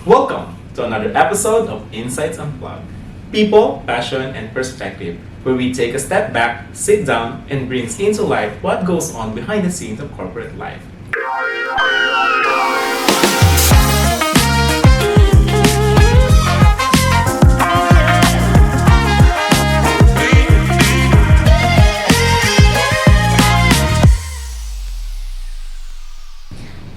Welcome to another episode of In.Sights Unplugged. People, passion, and perspective, where we take a step back, sit down, and brings into life what goes on behind the scenes of corporate life.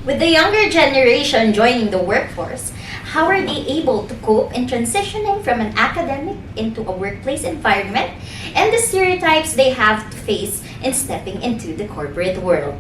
With the younger generation joining the workforce, how are they able to cope in transitioning from an academic into a workplace environment and the stereotypes they have to face in stepping into the corporate world?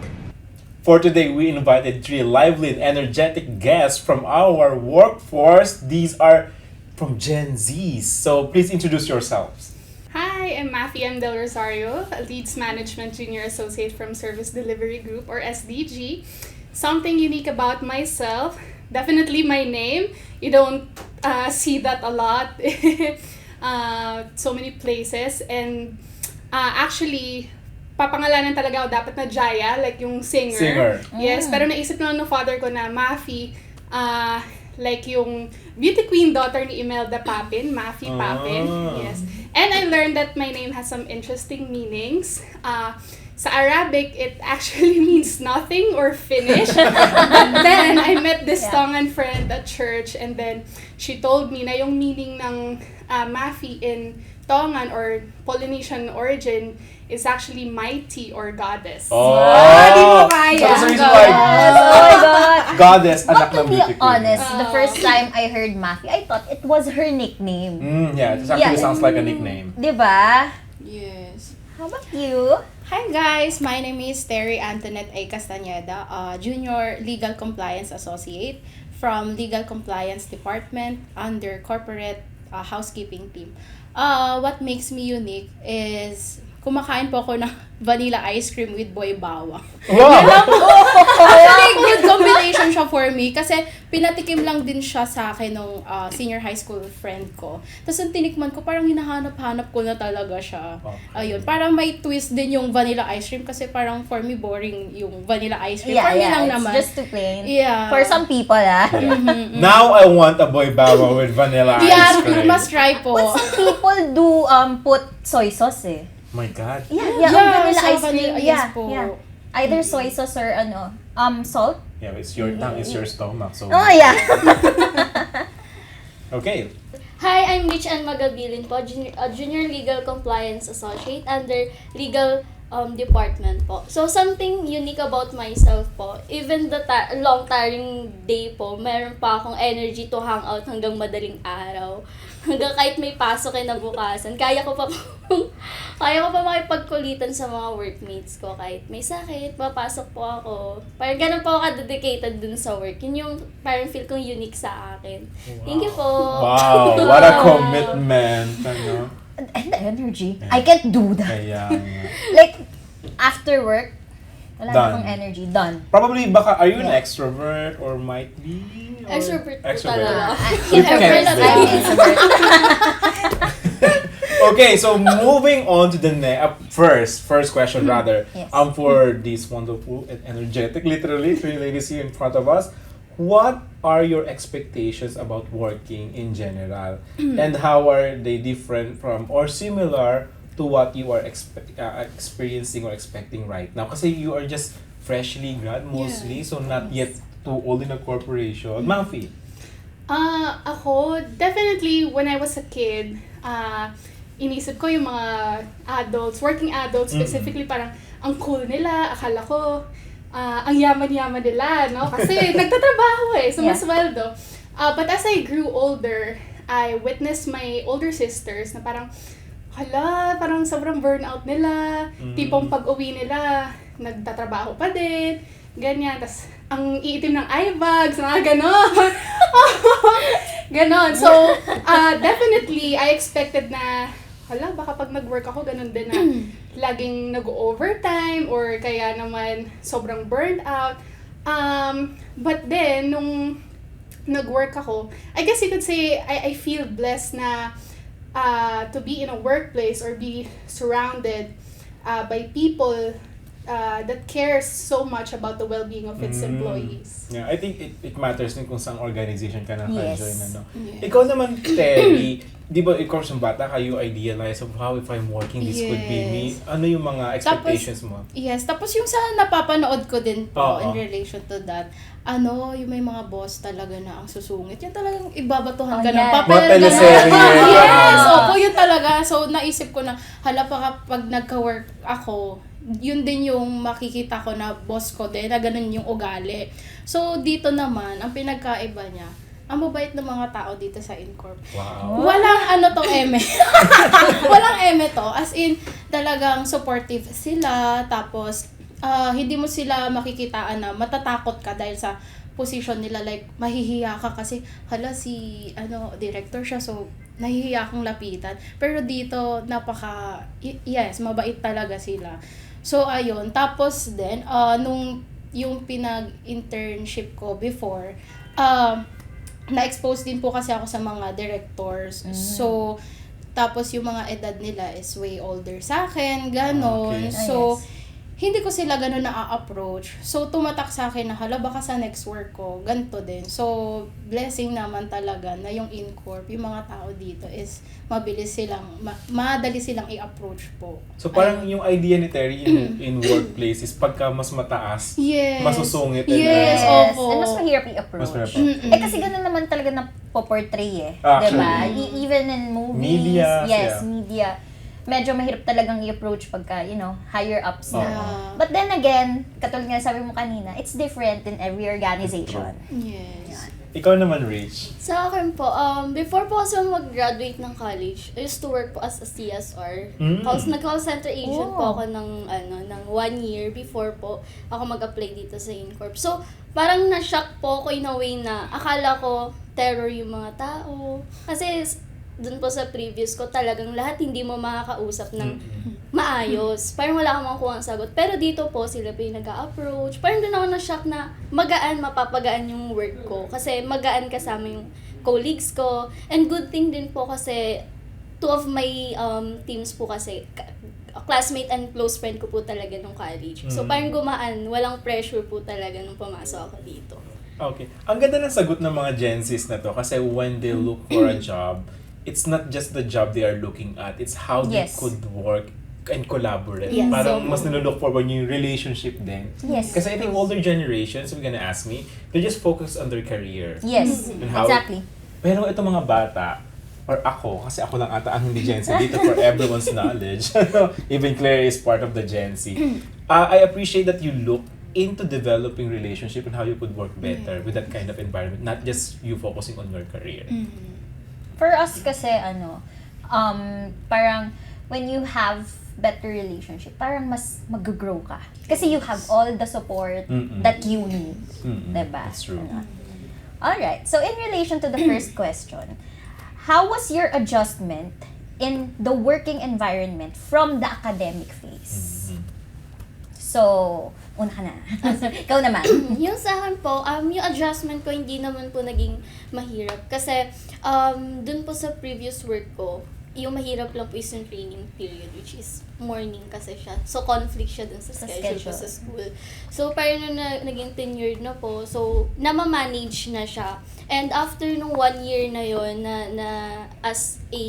For today, we invited three lively and energetic guests from our workforce. These are from GenZs. So please introduce yourselves. Hi, I'm Mafi M. Del Rosario, a Leads Management Junior Associate from Service Delivery Group or SDG. Something unique about myself, definitely my name. You don't see that a lot so many places. And actually, papangalanan talaga ako dapat na Jaya, like yung singer. Yes, pero naisip lang ng father ko na Mafi, like yung beauty queen daughter ni Imelda Papin, Mafi Papin. Yes. And I learned that my name has some interesting meanings. Sa Arabic, it actually means nothing or finish. But then, I met this Tongan friend at church and then she told me na yung meaning ng Mafi in Tongan or Polynesian origin is actually mighty or goddess. Di mo kaya. That's the reason why Oh my God! goddess, But anak to ng be beauty queen. honest, the first time I heard Mafi, I thought it was her nickname. Yeah, it actually Yeah. sounds like a nickname. Diba? Yes. How about you? Hi guys, my name is Terry Antoinette A. Castañeda, Junior Legal Compliance Associate from Legal Compliance Department under Corporate Housekeeping Team. What makes me unique is kumakain po ako ng vanilla ice cream with boy bawang. Wow! Actually, good combination siya for me kasi pinatikim lang din siya sa akin nung senior high school friend ko. Tapos nung tinikman ko, parang hinahanap-hanap ko na talaga siya. Ayun, parang may twist din yung vanilla ice cream kasi parang for me boring yung vanilla ice cream. For me lang it's naman. just too plain. Yeah. For some people, Now I want a boy bawa with vanilla ice cream. You must try po. But some people do put soy sauce eh. My God. Yeah, vanilla so ice cream. yes po. Either soy sauce or salt. Yeah, it's your tongue, it's your stomach. So Oh yeah. okay. Hi, I'm Rich Ann Magabilin po, Junior Legal Compliance Associate under Legal Department po. So, something unique about myself po, even the long tiring day po, meron pa akong energy to hang out hanggang madaling araw. Hanggang kahit may pasok kinabukasan, kaya ko pa makipagkulitan sa mga workmates ko kahit may sakit, papasok po ako. Parang ganun po ako dedicated dun sa work. Yun yung parang feel kong unique sa akin. Thank you po. Wow, what a commitment. Ano? And the energy. I can't do that. Kaya, Like, after work, wala Done. na akong energy. Done. probably baka, are you an extrovert or might be? Or Extrovert po talaga. You I'm can an say. introvert. Okay, so moving on to the first question rather. Yes. For these wonderful and energetic, literally three ladies here in front of us, what are your expectations about working in general, and how are they different from or similar to what you are experiencing or expecting right now? Kasi you are just freshly grad mostly, so not yet too old in a corporation. Mafi. Ako, definitely, when I was a kid, inisip ko yung mga adults, working adults specifically, parang ang cool nila, akala ko, ang yaman-yaman nila, no? Kasi nagtatrabaho sumasweldo. But as I grew older, I witnessed my older sisters na parang, parang sobrang burnout nila, tipong pag-uwi nila, nagtatrabaho pa din, ganyan, tas ang iitim ng eye bags, mga ganon. Ganon. So, definitely, I expected na, baka pag nag-work ako, ganon din na laging nag-overtime or kaya naman sobrang burned out. But then, nung nag-work ako, I guess you could say, I feel blessed na to be in a workplace or be surrounded by people that cares so much about the well-being of its employees. Yeah, I think it matters din kung saan organization ka naka-join. Yes. Ano. Yes. Ikaw naman, Terry, di ba, of course, yung bata ka, you idealize of how if I'm working, this could be me. Yes. Ano yung mga expectations mo? Yes, tapos yung sa napapanood ko din po Oo. in relation to that, yung may mga boss talaga na ang susungit. Yung talagang ibabatuhan Oh, ka ng yeah. papel. Mga ganun. teleserye. Yes, opo, yun talaga. So, naisip ko na, hala pa kapag nagka-work ako, yun din yung makikita ko na boss ko din, na ganun yung ugali. So, dito naman, ang pinagkaiba niya, ang mabait ng mga tao dito sa Incorp. Wow. Walang tong eme. Walang eme to. As in, talagang supportive sila. Tapos, hindi mo sila makikitaan na matatakot ka dahil sa position nila. Like, mahihiya ka kasi, hala si, director siya. So, nahihiya kang lapitan. Pero dito, yes, mabait talaga sila. So, ayun. Tapos din, nung yung pinag-internship ko before, na-expose din po kasi ako sa mga directors. So, tapos yung mga edad nila is way older sa akin, ganon. Okay. So, Yes. hindi ko sila ganon na-approach. So, tumatak sa akin na, hala, baka sa next work ko, ganito din. So, blessing naman talaga na yung Incorp, yung mga tao dito is mabilis silang, madali silang i-approach po. So parang yung idea ni Terry in workplace is pagka mas mataas, Yes. masusungit. Yes, Yes. opo. And mas mahirap i-approach. Mas mahirap. Kasi ganun naman talaga na po-portray Actually. Diba? Even in movies. Media, Yes, yeah. media. Medyo mahirap talagang i-approach pagka, higher ups na. Yeah. But then again, katulad nga sabi mo kanina, it's different in every organization. Yes. Ikaw naman, Rich. Sa akin po, before po kasi mag-graduate ng college, I used to work po as a CSR. Nag-call center agent po ako ng 1 year before po ako mag-apply dito sa Incorp. So, parang na-shock po ako in a way na akala ko terror yung mga tao. Kasi dun po sa previous ko, talagang lahat hindi mo makakausap ng maayos. Parang wala kang makukuha ang sagot. Pero dito po, sila pa yung nag-a-approach. Parang dun ako na-shock na mapapagaan yung work ko. Kasi magaan kasama yung colleagues ko. And good thing din po kasi 2 of my teams po kasi, classmate and close friend ko po talaga nung college. So parang gumaan, walang pressure po talaga nung pumasok ako dito. Okay. Ang ganda ng sagot ng mga GenZs na to kasi when they look for a job, it's not just the job they are looking at, it's how they Yes. could work and collaborate. Yes. Parang So, mas nilook forward yung relationship din. Yes. Kasi I think older generations, if you're gonna ask me, they just focus on their career. Yes, And how- exactly. Pero itong mga bata, or ako, kasi ako lang ata ang hindi Gen Z dito for everyone's knowledge. Even Claire is part of the Gen Z. I appreciate that you look into developing relationship and how you could work better with that kind of environment, not just you focusing on your career. For us kasi, parang when you have better relationship, parang mas mag-grow ka. Kasi you have all the support that you need. Diba? That's true. Alright, so in relation to the first question, how was your adjustment in the working environment from the academic phase? So, una ka na. Ikaw naman. Yung sa akin po, yung adjustment ko hindi naman po naging mahirap. Kasi, dun po sa previous work ko, yung mahirap lang po is yung training period, which is morning kasi siya. So, conflict siya dun sa schedule ko sa school. So, parang nung naging tenured na po, so, namamanage na siya. And after nung 1 year na yon na as a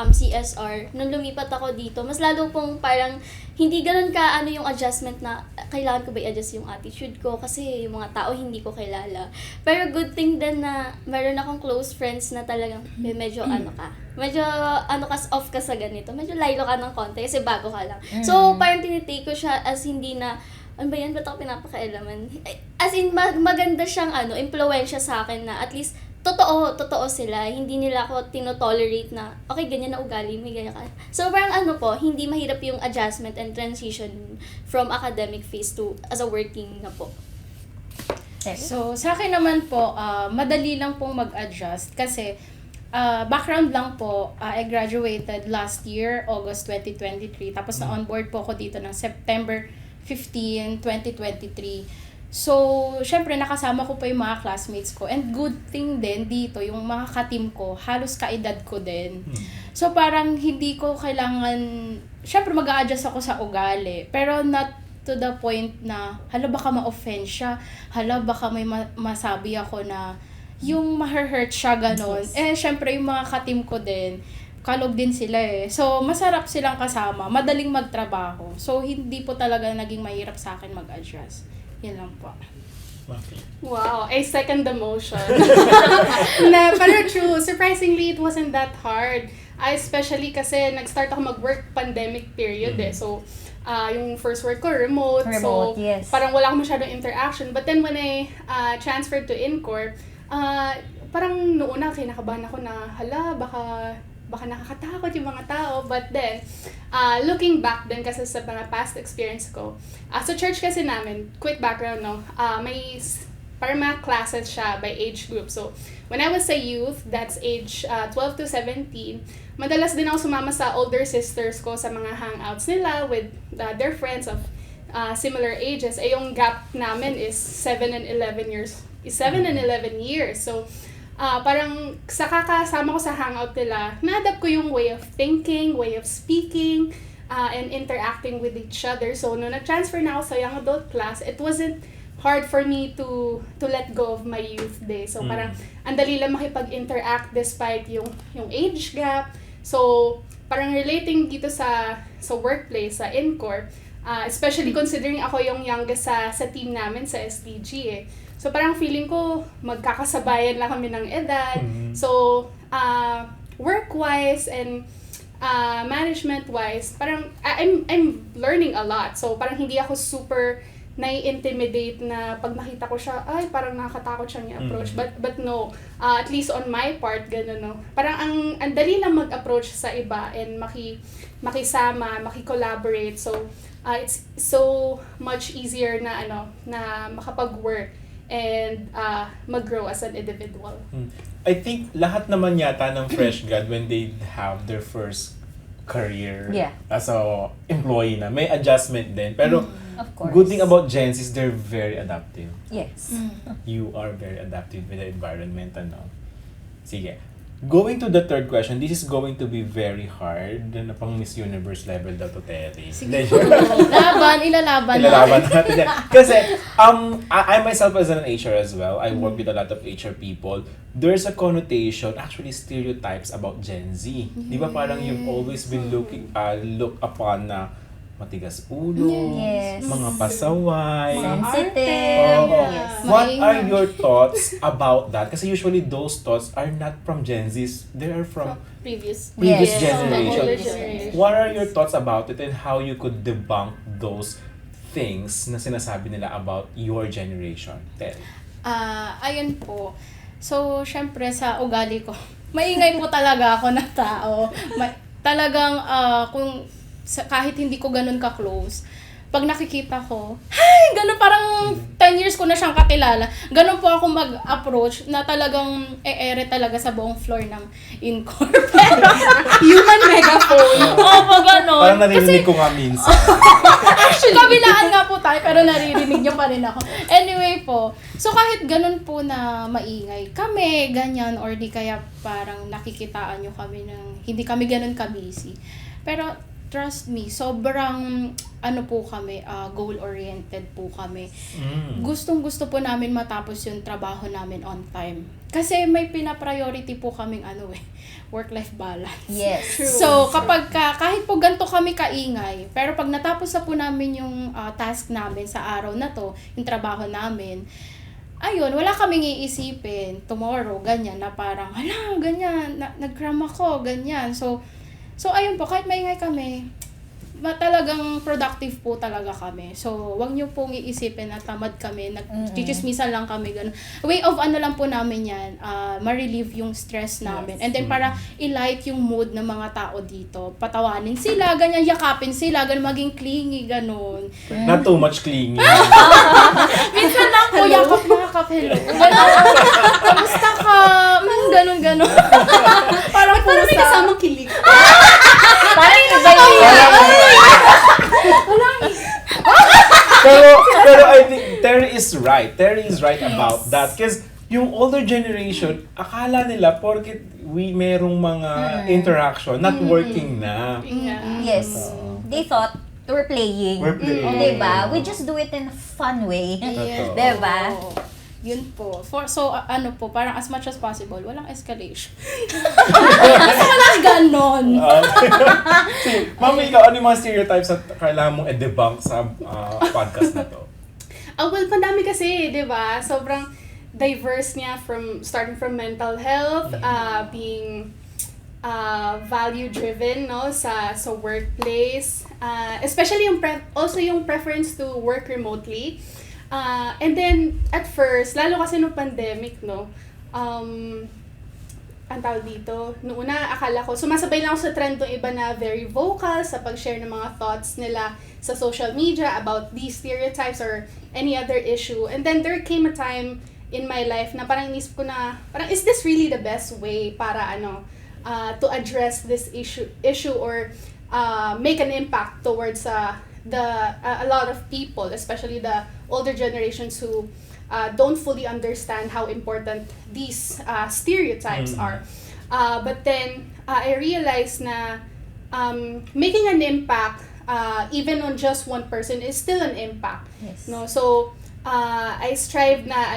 CSR, nung lumipat ako dito, mas lalo pong parang hindi ganun ka yung adjustment na kailangan ko ba i-adjust yung attitude ko kasi yung mga tao hindi ko kilala. Pero good thing din na meron akong close friends na talagang medyo medyo off ka sa ganito. Medyo lilo ka ng konti kasi bago ka lang. So parang tinitake ko siya as hindi na ano ba yan? Ba't ako pinapakailaman? As in, maganda siyang impluwensya sa akin na at least totoo sila. Hindi nila ako tinotolerate na, okay, ganyan na ugali, may ganyan ka. So, parang hindi mahirap yung adjustment and transition from academic phase to as a working na po. So, sa akin naman po, madali lang pong mag-adjust kasi background lang po, I graduated last year, August 2023. Tapos na-onboard po ako dito ng September 15, 2023. So, syempre, nakasama ko pa yung mga classmates ko. And good thing din dito, yung mga ka-team ko, halos kaedad ko din. So, parang hindi ko kailangan, syempre, mag-a-adjust ako sa ugali. Pero not to the point na, hala baka ma-offend siya, hala baka may masabi ako na yung ma-hurt siya, ganon. Eh, syempre yung mga ka-team ko din, kalog din sila eh. So, masarap silang kasama, madaling magtrabaho. So, hindi po talaga naging mahirap sa akin mag-adjust. Yan lang po. Wow, I second the motion. Na, pero true, surprisingly, it wasn't that hard. Especially kasi nag-start ako mag-work pandemic period eh. So, yung first work ko, remote. So, yes. parang wala akong masyadong interaction. But then when I transferred to Incor, parang noon na kinakabahan ako na, hala, baka nakakatakot yung mga tao. But then, looking back then kasi sa mga past experience ko, sa church kasi namin, quick background, no, may parang mga classes siya by age group. So, when I was a youth, that's age 12 to 17, madalas din ako sumama sa older sisters ko sa mga hangouts nila with their friends of similar ages. Eh, yung gap namin is 7 and 11 years. So, parang sa kakasama ko sa hangout nila, na-adapt ko yung way of thinking, way of speaking, and interacting with each other. So, nung nag-transfer na ako sa young adult class, it wasn't hard for me to let go of my youth days. So, parang ang dali lang makipag-interact despite yung age gap. So, parang relating dito sa workplace, sa Incor, especially considering ako yung youngest sa team namin sa SDG eh. So, parang feeling ko, magkakasabayan lang kami ng edad. So, work-wise and management-wise, parang I'm learning a lot. So, parang hindi ako super nai-intimidate na pag nakita ko siya, ay, parang nakakatakot siyang i-approach. But no, at least on my part, gano'n, no. Parang ang dali lang mag-approach sa iba and makisama, maki-collaborate. So, it's so much easier na makapag-work and mag-grow as an individual. I think lahat naman yata ng fresh grad when they have their first career as a employee na, may adjustment din. Pero of course. Good thing about GenZs, they're very adaptive. Yes. You are very adaptive with the environment. Sige. Going to the third question, this is going to be very hard. Na pang Miss Universe level daw to Terry. Sige po. Ilalaban natin yan. Kasi, I myself as an HR as well, I work with a lot of HR people. There's a connotation, actually stereotypes about Gen Z. Di ba parang you've always been look upon na matigas ulo, mga pasaway, sensitive. What are your thoughts about that? Kasi usually those thoughts are not from Gen Zs, they are from Previous generation. What are your thoughts about it and how you could debunk those things na sinasabi nila about your generation? Terry. Ayun po. So, syempre sa ugali ko, maingay po talaga ako na tao. Talagang kahit hindi ko ganun ka-close, pag nakikita ko, ay, ganun parang 10 years ko na siyang kakilala. Ganun po ako mag-approach na talagang e-ere talaga sa buong floor ng Incor. Pero, Human megaphone. opo, ganun. Parang naririnig ko nga minsan. Actually, kabilaan nga po tayo, pero naririnig niyo pa rin ako. Anyway po, so kahit ganun po na maingay kami, ganyan, or di kaya parang nakikitaan nyo kami ng, hindi kami ganun ka-busy. Pero, trust me, sobrang po kami, goal-oriented po kami. Gustong-gusto po namin matapos yung trabaho namin on time. Kasi may pina-priority po kaming work-life balance. Yes. So, kahit po ganito kami kaingay, pero pag natapos na po namin yung task namin sa araw na to, yung trabaho namin, ayun, wala kaming iisipin tomorrow, ganyan, na parang, hala, ganyan, nag-cram ako, ganyan. So ayun po, kahit maingay kami, talagang productive po talaga kami. So, wag niyo pong iisipin na tamad kami, nag-chichismisan lang kami, ganun. Way of lang po namin yan, ma-relieve yung stress namin. And then para i-light yung mood ng mga tao dito. Patawanin sila, ganyan, yakapin sila, ganun, maging clingy, ganun. Not too much clingy. Minsan lang po, yakap, hello. Kamusta ka? Ganun. Parang Parang may kasamang kilig. Parang iba yun. pero I think Terry is right. Terry is right about that. Because yung older generation, akala nila porket merong mga interaction, not working na. Yes. They thought We're playing. We're playing. Diba? We just do it in a fun way. Yes. Diba? Oo. Yun po. Ano po, parang as much as possible, walang escalation. Kasi walang ganon. Sige, Mami, ikaw, ano yung mga stereotypes na kailangan mong i-debunk sa podcast na to? Well, madami kasi, di ba? Sobrang diverse niya starting from mental health, being value-driven, no, sa workplace, especially also yung preference to work remotely. And then, at first, lalo kasi nung pandemic, no, ang tawag dito, noong una, akala ko, sumasabay lang ako sa trend ng iba na very vocal sa pag-share ng mga thoughts nila sa social media about these stereotypes or any other issue. And then, there came a time in my life na parang inisip ko na, parang, is this really the best way para, to address this issue or make an impact towards a lot of people, especially the older generations who don't fully understand how important these stereotypes are. But then I realized na making an impact even on just one person is still an impact. Yes. No, so I strive na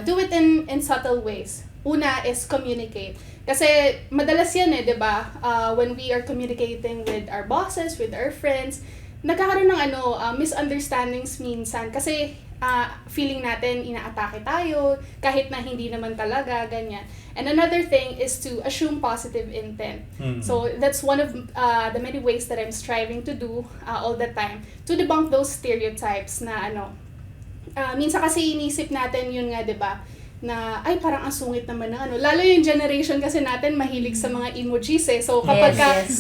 do it in subtle ways. Una is communicate. Kasi madalas yan 'di ba? When we are communicating with our bosses, with our friends, nagkakaroon ng misunderstandings minsan kasi feeling natin inaatake tayo kahit na hindi naman talaga ganyan. And another thing is to assume positive intent. So that's one of the many ways that I'm striving to do all the time to debunk those stereotypes na minsan kasi inisip natin yun nga 'di ba? Na ay parang ang sungit naman ng lalo yung generation kasi natin mahilig sa mga emojis So kapag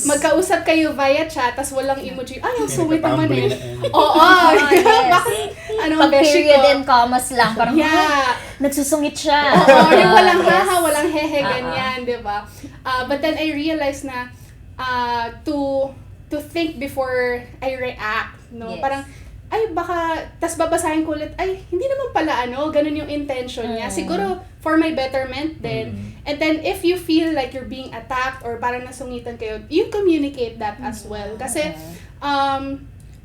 magkausap kayo via chat tas walang emoji, ay ang sungit naman Oo. Bakit Pag period and commas lang, parang nagsusungit siya. Oo, yung walang haha, walang hehe, ganyan, di ba? But then I realized na to think before I react, no? Yes. Parang ay baka tas babasahin ko ulit ay hindi naman pala ganun yung intention niya siguro for my betterment then and then if you feel like you're being attacked or parang nasungitan kayo you communicate that as well kasi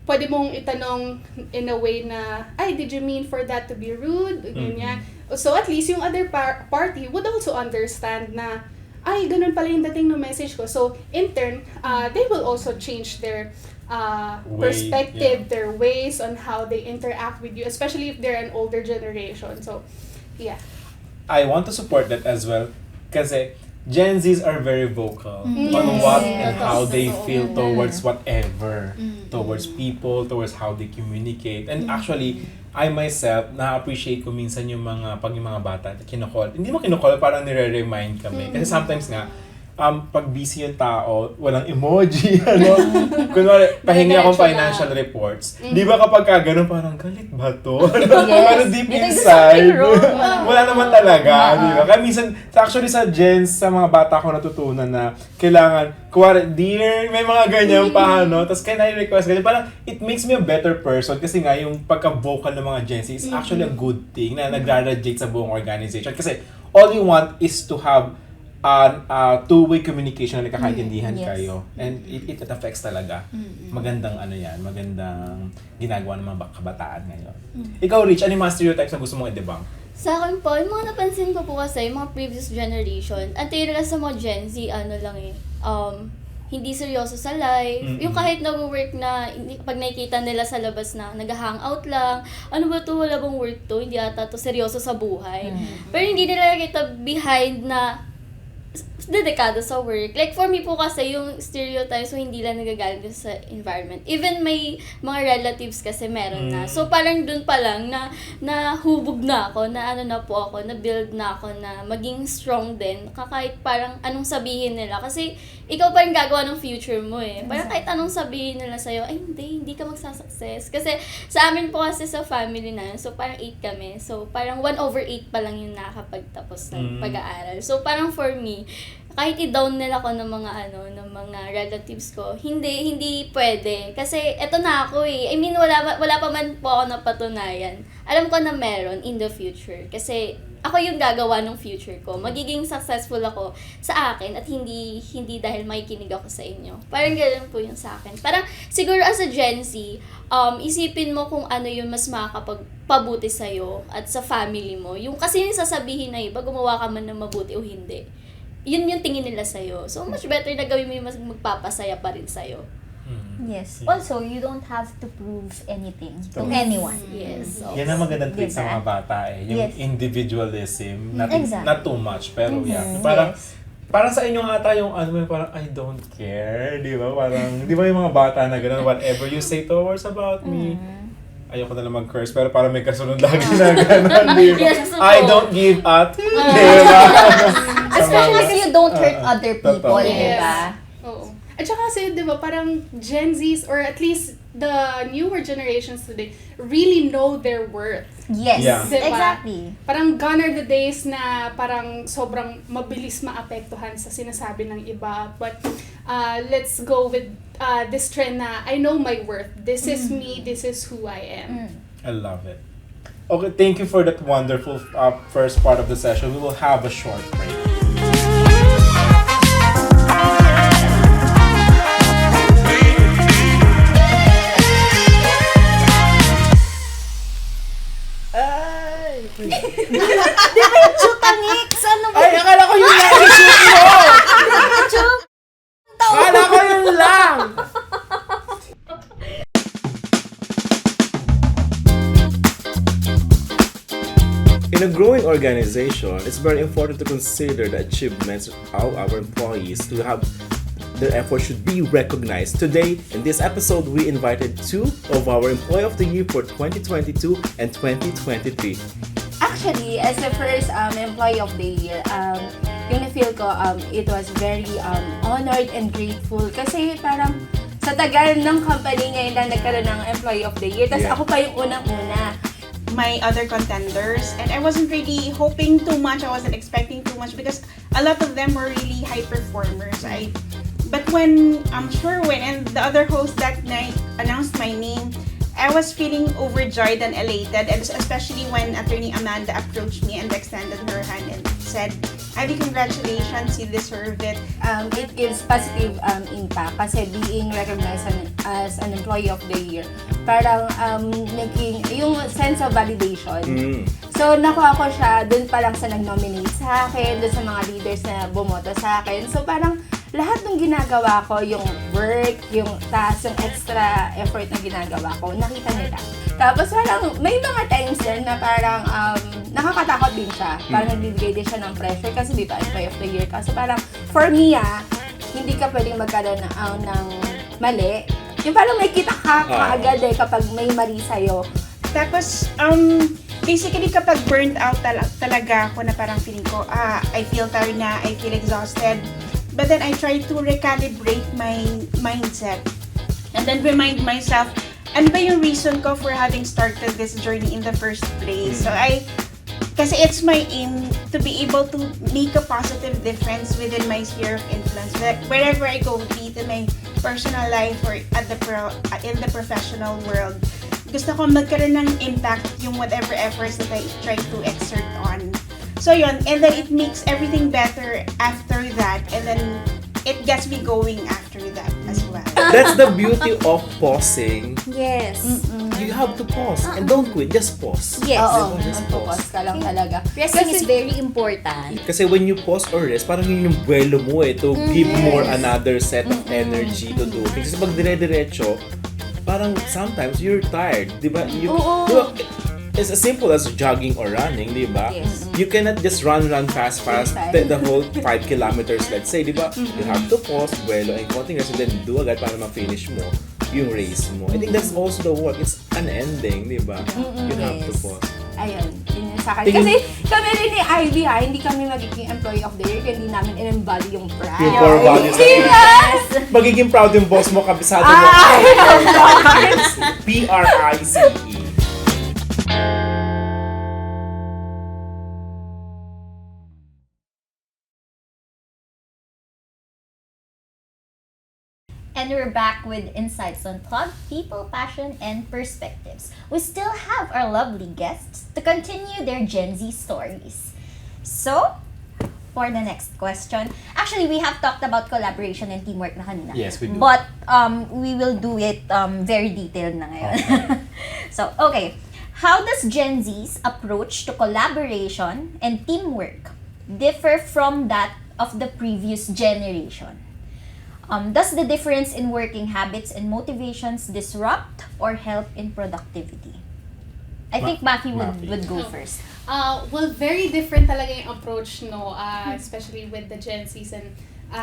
pwede mong itanong in a way na ay did you mean for that to be rude ganyan so at least yung other party would also understand na ay ganun pala yung dating ng message ko so in turn they will also change their perspective, their ways on how they interact with you, especially if they're an older generation. So, yeah. I want to support that as well kasi Gen Zs are very vocal on what and how they feel towards whatever, towards people, towards how they communicate. And actually, I myself, na-appreciate ko minsan yung mga bata, hindi mo kinukol, parang nire-remind kami. Kasi sometimes nga, pag busy yung tao, walang emoji, Kunwari, pahingi akong financial reports. Di ba kapag ganun, parang galit ba to? Pero deep inside, wala naman talaga, di ba? Kaya minsan, actually sa Gens, sa mga bata ko natutunan na kailangan, kuwari, dear, may mga ganyan pa, Tapos can I request ganyan? Parang, it makes me a better person kasi nga, yung pagka-vocal ng mga Gen Z is actually a good thing na nag-radiate sa buong organization. Kasi, all you want is to have two-way communication na nagkakaintindihan kayo. And it affects talaga. Magandang magandang ginagawa ng mga kabataan ngayon. Ikaw, Rich, ano yung mga stereotypes na gusto mong i-debunk? Sa akin po, yung mga napansin ko po kasi, yung mga previous generation, ang tira sa mga Gen Z, hindi seryoso sa life. Yung kahit nag-work na, pag nakikita nila sa labas na nag-hangout lang, ano ba to, wala bang work to, hindi ata to seryoso sa buhay. Pero hindi nila nakikita behind na dedikado sa work. Like, for me po kasi, yung stereotypes, so hindi lang nagagaling sa environment. Even may mga relatives kasi meron na. So, parang dun pa lang na hubog na ako, na na-build na ako na maging strong din. Kahit parang anong sabihin nila. Kasi, ikaw pa rin gagawa ng future mo Parang kahit anong sabihin nila sa'yo, ay hindi ka magsasucess. Kasi, sa amin po kasi sa family na so parang 8 kami. So, parang 1/8 pa lang yung nakakapagtapos ng pag-aaral. So, parang for me, kahit i-down nila ko ng mga relatives ko, hindi pwede. Kasi eto na ako I mean, wala pa man po ako napatunayan. Alam ko na meron in the future. Kasi ako yung gagawa ng future ko. Magiging successful ako sa akin at hindi dahil makikinig ako sa inyo. Parang ganoon po yung sa akin. Parang siguro as a Gen Z, isipin mo kung ano yung mas makakapagpabuti sa'yo at sa family mo. Yung kasi yung sasabihin na iba, gumawa ka man ng mabuti o hindi. Yun yung tingin nila sa'yo. So, much better na gawin mo yung mas magpapasaya pa rin sa'yo. Yes. Also, you don't have to prove anything to anyone. Yes. So, Yan ang magandang trait sa Diba? mga bata eh. Yung Yes. individualism, not, Exactly. not too much, pero yeah. Parang, Yes. parang sa inyo ata yung ano, parang I don't care, di ba? Parang, di ba yung mga bata na gano'n, whatever you say towards about me, ayoko na lang mag-curse, pero parang may kasunod lagi na gano'n, di ba? Yes, I don't give a di ba? Especially if you don't hurt other people, Totoo. di ba? Oo. At saka kasi, di ba, parang Gen Zs, or at least the newer generations today, really know their worth. Yes. Yeah. Diba? Exactly. Parang gone are the days na parang sobrang mabilis maapektuhan sa sinasabi ng iba. But let's go with this trend na I know my worth. This is me. This is who I am. I love it. Okay, thank you for that wonderful first part of the session. We will have a short break. Chutanix! Ano ba? Ay, akala ko yun lang i-shoot mo! Akala ko yun lang! In a growing organization, it's very important to consider the achievements of our employees to have their efforts should be recognized. Today, in this episode, we invited two of our Employee of the Year for 2022 and 2023. Actually, as the first employee of the year, yung na-feel ko, it was very honored and grateful kasi parang sa tagal ng company ngayon lang nagkaroon ng employee of the year. Tapos Yeah. ako pa yung unang-una. My other contenders, and I wasn't really hoping too much. I wasn't expecting too much because a lot of them were really high performers. But when and the other host that night announced my name, I was feeling overjoyed and elated, and especially when Attorney Amanda approached me and extended her hand and said, "Ivy, congratulations, you deserve it." It gives positive impact kasi being recognized as an employee of the year, parang making yung sense of validation. So, nakuha ko siya dun pa lang sa nag-nominate sa akin, dun sa mga leaders na bumoto sa akin. So, parang lahat ng ginagawa ko, yung work, yung task, yung extra effort na ginagawa ko, nakita nila. Tapos parang may mga times din na parang nakakatakot din siya. Parang nagbibigay din siya ng pressure kasi di ba, employee of the year ka. So parang for me hindi ka pwedeng magkaroon ng mali. Yung parang may kita ka kaagad kapag may mali sa'yo. Tapos, basically kapag burnt out talaga ako na parang feeling ko, I feel tired na, I feel exhausted. But then I try to recalibrate my mindset and then remind myself, ano ba yung reason ko for having started this journey in the first place? So kasi it's my aim to be able to make a positive difference within my sphere of influence. Wherever I go, be it in my personal life or in the professional world, gusto ko magkaroon ng impact yung whatever efforts that I try to exert on. So yun, and then it makes everything better after that, and then it gets me going after that as well. That's the beauty of pausing. Yes. You have to pause and don't quit, just pause. Yes. Oo, Just mag-focus ka lang talaga. Resting is very important. Kasi when you pause or rest, parang yun yung buwelo mo to give more another set of energy to do things. Kasi pag dire-diretso, parang sometimes you're tired, di ba? Di ba, it's as simple as jogging or running, di ba? Yes. You cannot just run fast, the whole 5 kilometers, let's say, di ba? You have to pause, buwelo, and konting rest, and then do agad para ma-finish mo yung race mo. I think that's also the work. It's an ending, di ba? You have to pause. Ayun, yun yung sa akin. Kasi kami rin ni Ivy hindi kami magiging employee of the year kaya hindi namin in-embody yung pride. Yung core values. Magiging proud yung boss mo, kabisado mo. PRICE. And we're back with Insights Unplugged, People, Passion, and Perspectives. We still have our lovely guests to continue their Gen Z stories. So, for the next question, actually, we have talked about collaboration and teamwork na kanina. Yes, we do. But we will do it very detailed na ngayon. Okay. So, okay. How does Gen Z's approach to collaboration and teamwork differ from that of the previous generation? Does the difference in working habits and motivations disrupt or help in productivity? I think Maki would go first. Well, very different talaga yung approach, no? Especially with the Gen Zs and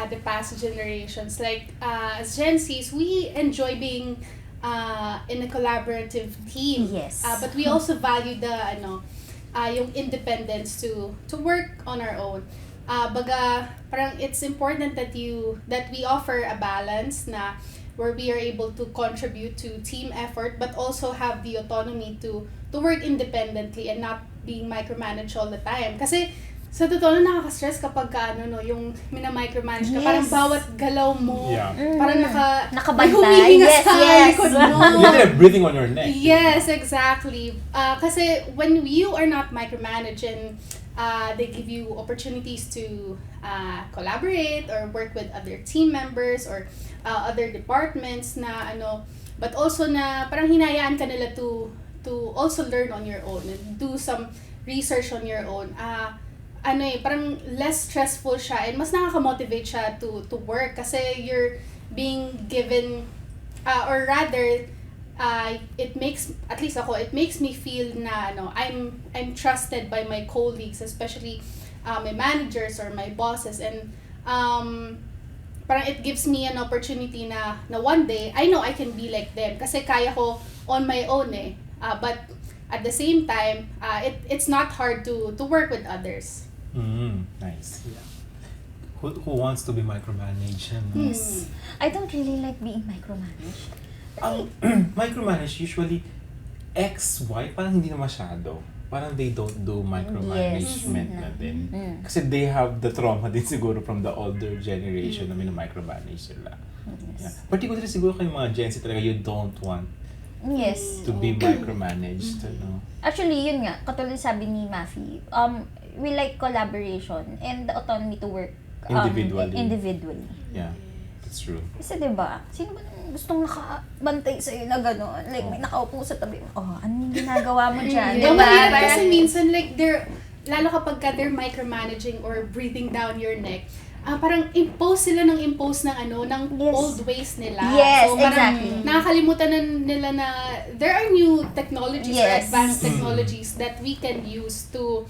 the past generations. Like, as Gen Zs, we enjoy being in a collaborative team. Yes. But we also value the, yung independence to work on our own. Baga, parang it's important that we offer a balance na where we are able to contribute to team effort but also have the autonomy to work independently and not being micromanaged all the time. Kasi sa totoo na nakaka-stress kapag yung mina-micromanage ka, parang bawat galaw mo, parang nakabantay. may humihinga sa likod mo. You're breathing on your neck. Yes, exactly. Kasi when you are not micromanaged and they give you opportunities to collaborate or work with other team members or other departments na but also na parang hinayaan ka nila to also learn on your own and do some research on your own. Parang less stressful siya and mas nakaka-motivate siya to work kasi you're being given or rather it makes, at least ako, it makes me feel na I'm trusted by my colleagues, especially my managers or my bosses, and parang it gives me an opportunity na one day I know I can be like them kasi kaya ko on my own but at the same time it's not hard to work with others. Nice. Yeah. Who wants to be micromanaged? Yes. I don't really like being micromanaged. Micromanage usually XY parang hindi na masyado. Parang they don't do micromanagement na din. Kasi they have the trauma din siguro from the older generation na micromanage sila. Yeah. Particularly siguro kayo mga Gen Z talaga you don't want to be micromanaged. Actually, yun nga, katulad sabi ni Mafi, we like collaboration and the autonomy to work individually. Yeah, that's true. Kasi diba, sino ba gustong nakabantay sa'yo na gano'n? Like, may nakaupo sa tabi mo. Anong ginagawa mo dyan? Diba? Diba? Kasi minsan, like, lalo kapag they're micromanaging or breathing down your neck, parang impose sila ng old ways nila. Yes, so, parang exactly. nakakalimutan na nila na there are new technologies or Yes. advanced technologies that we can use to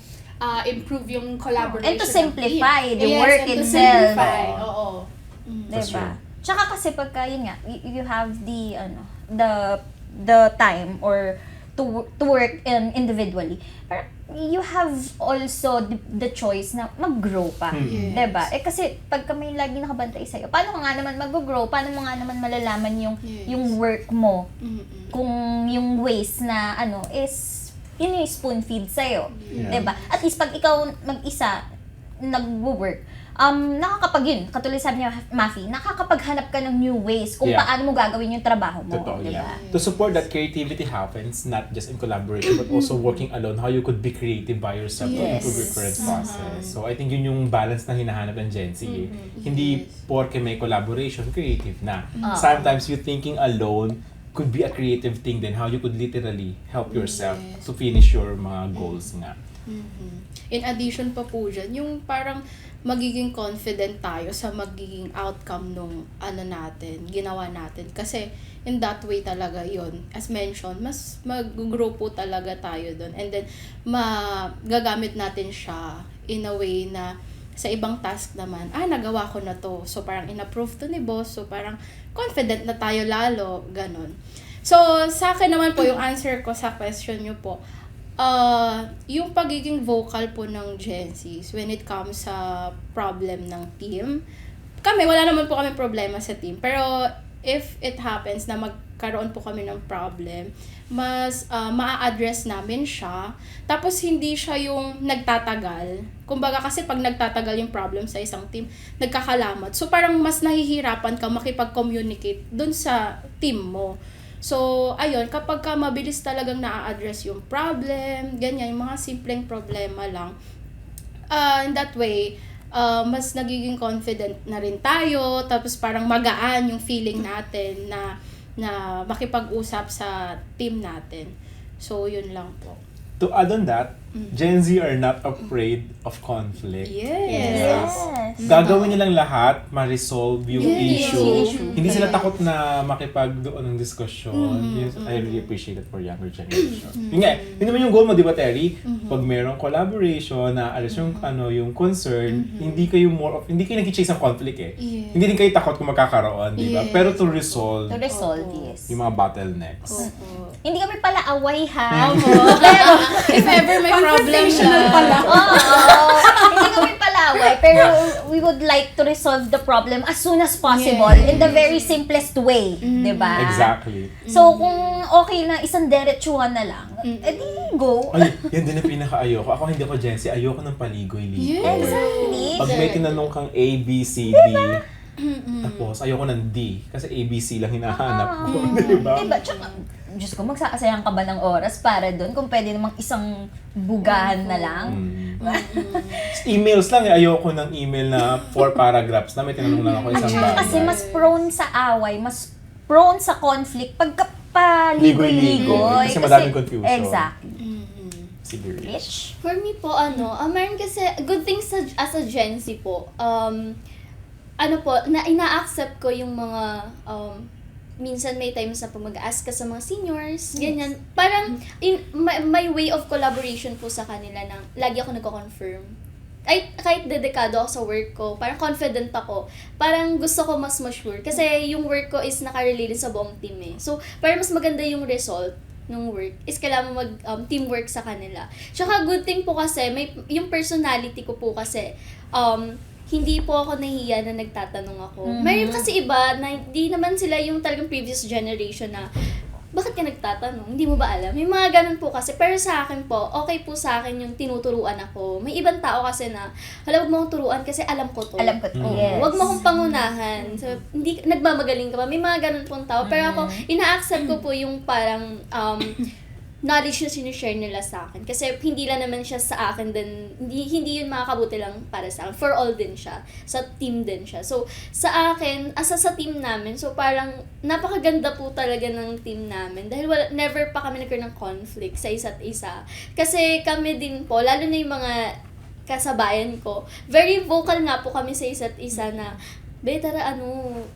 improve yung collaboration. And to simplify the Yes, work and to itself. simplify. Oo. That's Diba? true. Tsaka kasi pagka yun nga, you have the time or to work individually. Pero you have also the choice na mag-grow pa. Yes. Diba? Kasi pagka may lagi nakabantay sa'yo, paano ka nga naman mag-grow? Paano mo nga naman malalaman yung work mo? Kung yung ways na is yun yung spoon feed sa'yo. Yeah. Diba? At least pag ikaw mag-isa nag-work, nakakapag katulad sabi niya, Mafi, nakakapaghanap ka ng new ways kung paano mo gagawin yung trabaho mo. Totoo, diba? yeah. To support that creativity happens not just in collaboration but also working alone, how you could be creative by yourself to improve your current process. So I think yun yung balance na hinahanap ng Gen Z. Hindi porke may collaboration, creative na. Sometimes you thinking alone could be a creative thing then how you could literally help yourself to finish your mga goals nga. In addition pa po dyan, yung parang magiging confident tayo sa magiging outcome nung ginawa natin. Kasi in that way talaga yon, as mentioned, mas mag-grow po talaga tayo doon. And then, magagamit natin siya in a way na sa ibang task naman, nagawa ko na to. So, parang in-approve to ni boss. So, parang confident na tayo lalo. Ganon. So, sa akin naman po, yung answer ko sa question nyo po, yung pagiging vocal po ng Gen Zs when it comes sa problem ng team. Wala naman po kami problema sa team. Pero if it happens na magkaroon po kami ng problem, mas maa-address namin siya. Tapos hindi siya yung nagtatagal. Kumbaga kasi pag nagtatagal yung problem sa isang team, nagkakalamat. So parang mas nahihirapan ka makipag-communicate dun sa team mo. So, ayun, kapag ka mabilis talagang na-address yung problem, ganyan, yung mga simpleng problema lang, in that way, mas nagiging confident na rin tayo, tapos parang magaan yung feeling natin na makipag-usap sa team natin. So, yun lang po. To add on that, Gen Z are not afraid of conflict. Yes. Gagawin nilang lahat, ma-resolve yung Yes. issue. Issue. Hindi sila takot na makipag doon ng diskusyon. Yes, I really appreciate it for younger generation. Yun nga, yun naman yung goal mo, di ba, Terry? Pag merong collaboration, na alas yung yung concern, hindi kayo nag-chase ng conflict eh. Yes. Hindi din kayo takot kung magkakaroon, di ba? Yes. Pero to resolve To resolve, yes. yung mga bottlenecks. Hindi kami pala away, ha? Pero, if ever may problem na, Hindi kami palaway, pero we would like to resolve the problem as soon as possible in the very simplest way, 'di ba? Exactly. So kung okay na isang diretsuhan na lang, edi go. Ay, yan din ang pinaka-ayoko. Ako hindi ko Gen Z, ayoko ng paligoy-ligoy. Exactly. Pag may tinanong kang A, B, C, D, tapos ayoko ng D, kasi A, B, C lang hinahanap ko, di ba? Diba? Tsaka, Diyos ko, magsakasayang ka ba ng oras para doon kung pwede namang isang bugahan na lang? Emails lang, ayoko ng email na 4 paragraphs na may tinanong lang ako isang bagay. Kasi mas prone sa away, mas prone sa conflict pagka paligoy-ligoy. Kasi madaming confusion. Exactly. Sige, Rich? For me po, meron kasi, good things as a Gen Z po, na ina-accept ko yung mga, minsan may times na pag mag-ask ka sa mga seniors, ganyan. Parang, may way of collaboration po sa kanila na lagi ako nagko-confirm. Kahit dedikado ako sa work ko, parang confident ako. Parang gusto ko mas sure. Kasi yung work ko is nakarelate sa buong team eh. So, parang mas maganda yung result ng work is kailangan teamwork sa kanila. Tsaka good thing po kasi, yung personality ko po kasi, hindi po ako nahiya na nagtatanong ako. Mayroon kasi iba na hindi naman sila yung talagang previous generation na, bakit ka nagtatanong? Hindi mo ba alam? May mga ganun po kasi. Pero sa akin po, okay po sa akin yung tinuturuan ako. May ibang tao kasi na, huwag mo akong turuan kasi alam ko to. Alam ko to, yes. Huwag mo akong pangunahan. So, hindi, nagmamagaling ka pa. May mga ganun pong tao. Pero ako, ina-accept ko po yung parang, knowledge na sinishare nila sa akin. Kasi hindi lang naman siya sa akin din, hindi yun makakabuti lang para sa akin. For all din siya. Sa team din siya. So, sa akin, sa team namin, so parang napakaganda po talaga ng team namin. Dahil never pa kami nagkaroon ng conflict sa isa't isa. Kasi kami din po, lalo na yung mga kasabayan ko, very vocal nga po kami sa isa't isa na, tara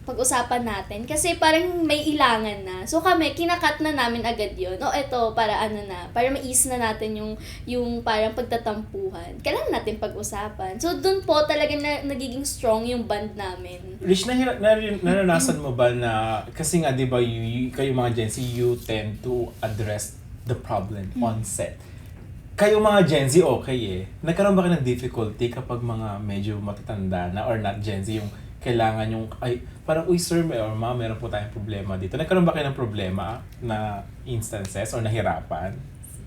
pag-usapan natin. Kasi parang may ilangan na. So kami, kinakat na namin agad yun. Eto, para para ma-ease na natin yung parang pagtatampuhan. Kailangan natin pag-usapan. So dun po talaga nagiging strong yung band namin. Rich, naranasan mo ba na, kasi nga, di ba, kayo mga Gen Z, you tend to address the problem on set. Kayo mga Gen Z, okay eh. Nagkaroon ba kayo ng difficulty kapag mga medyo matatanda na or not Gen Z, yung kailangan yung, parang, sir, or ma'am, meron po tayong problema dito. Nagkaroon ba kayo ng problema na instances or nahirapan?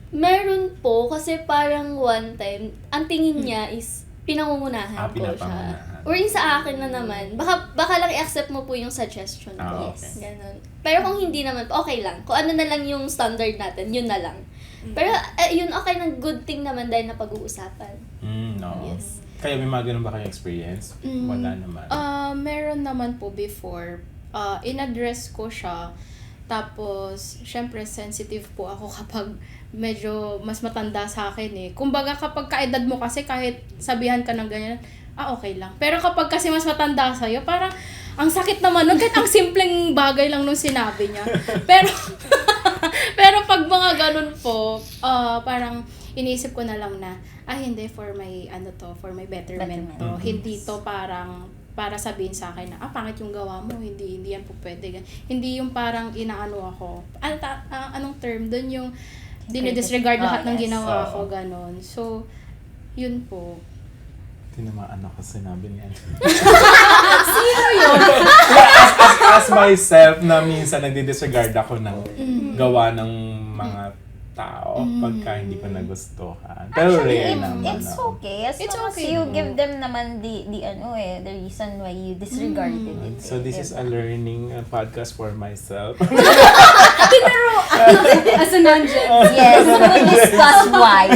Meron po, kasi parang one time, ang tingin niya is pinangungunahan ko siya. Or yung sa akin na naman, baka lang i-accept mo po yung suggestion ko. Okay. Ganun. Pero kung hindi naman, okay lang. Kung ano na lang yung standard natin, yun na lang. Pero yun okay ng good thing naman dahil napag-uusapan. No. Yes. Kayo, may mga ganun ba kayong experience? Wala naman. Meron naman po before. In-address ko siya. Tapos, syempre, sensitive po ako kapag medyo mas matanda sa akin eh. Kumbaga, kapag kaedad mo kasi, kahit sabihan ka ng ganyan, okay lang. Pero kapag kasi mas matanda sa'yo, parang, ang sakit naman nun. Kahit ang simpleng bagay lang nung sinabi niya. Pero pag mga ganun po, parang, iniisip ko na lang na, hindi, for my betterment to. Hindi to parang, para sabihin sa akin na, pangit yung gawa mo, hindi yan po pwede. Hindi yung parang inaano ako. Anong term? Doon yung dinidisregard lahat ng ginawa ko, ganon. So, yun po. Tinamaan ako sinabi niya. Sino yun? ask myself na minsan nagdi-disregard ako ng gawa ng mga tao pagka hindi ko nagustuhan. Pero rare naman. It's okay. As It's long as okay. you give them naman the reason why you disregarded it. So this is a learning podcast for myself. As a non-Gen. Yes, we'll discuss why.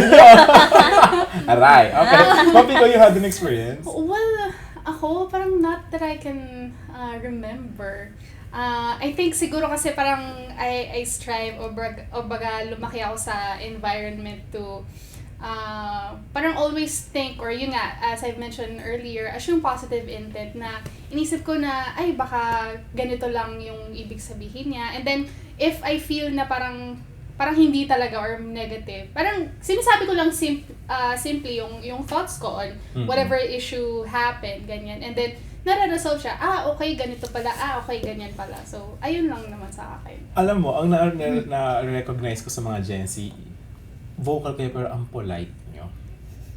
Aray. Okay. Papi, you had an experience? Well, ako, parang not that I can remember. I think siguro kasi parang I strive o baga lumaki ako sa environment to parang always think, or yun nga, as I've mentioned earlier, yung positive intent na inisip ko na, ay baka ganito lang yung ibig sabihin niya. And then, if I feel na parang hindi talaga or negative, parang sinasabi ko lang simply yung thoughts ko on whatever issue happened, ganyan. And then, nare-resolve siya, okay, ganito pala, okay, ganyan pala. So, ayun lang naman sa akin. Alam mo, ang na-recognize ko sa mga Gen Z, vocal kayo pero ang polite nyo.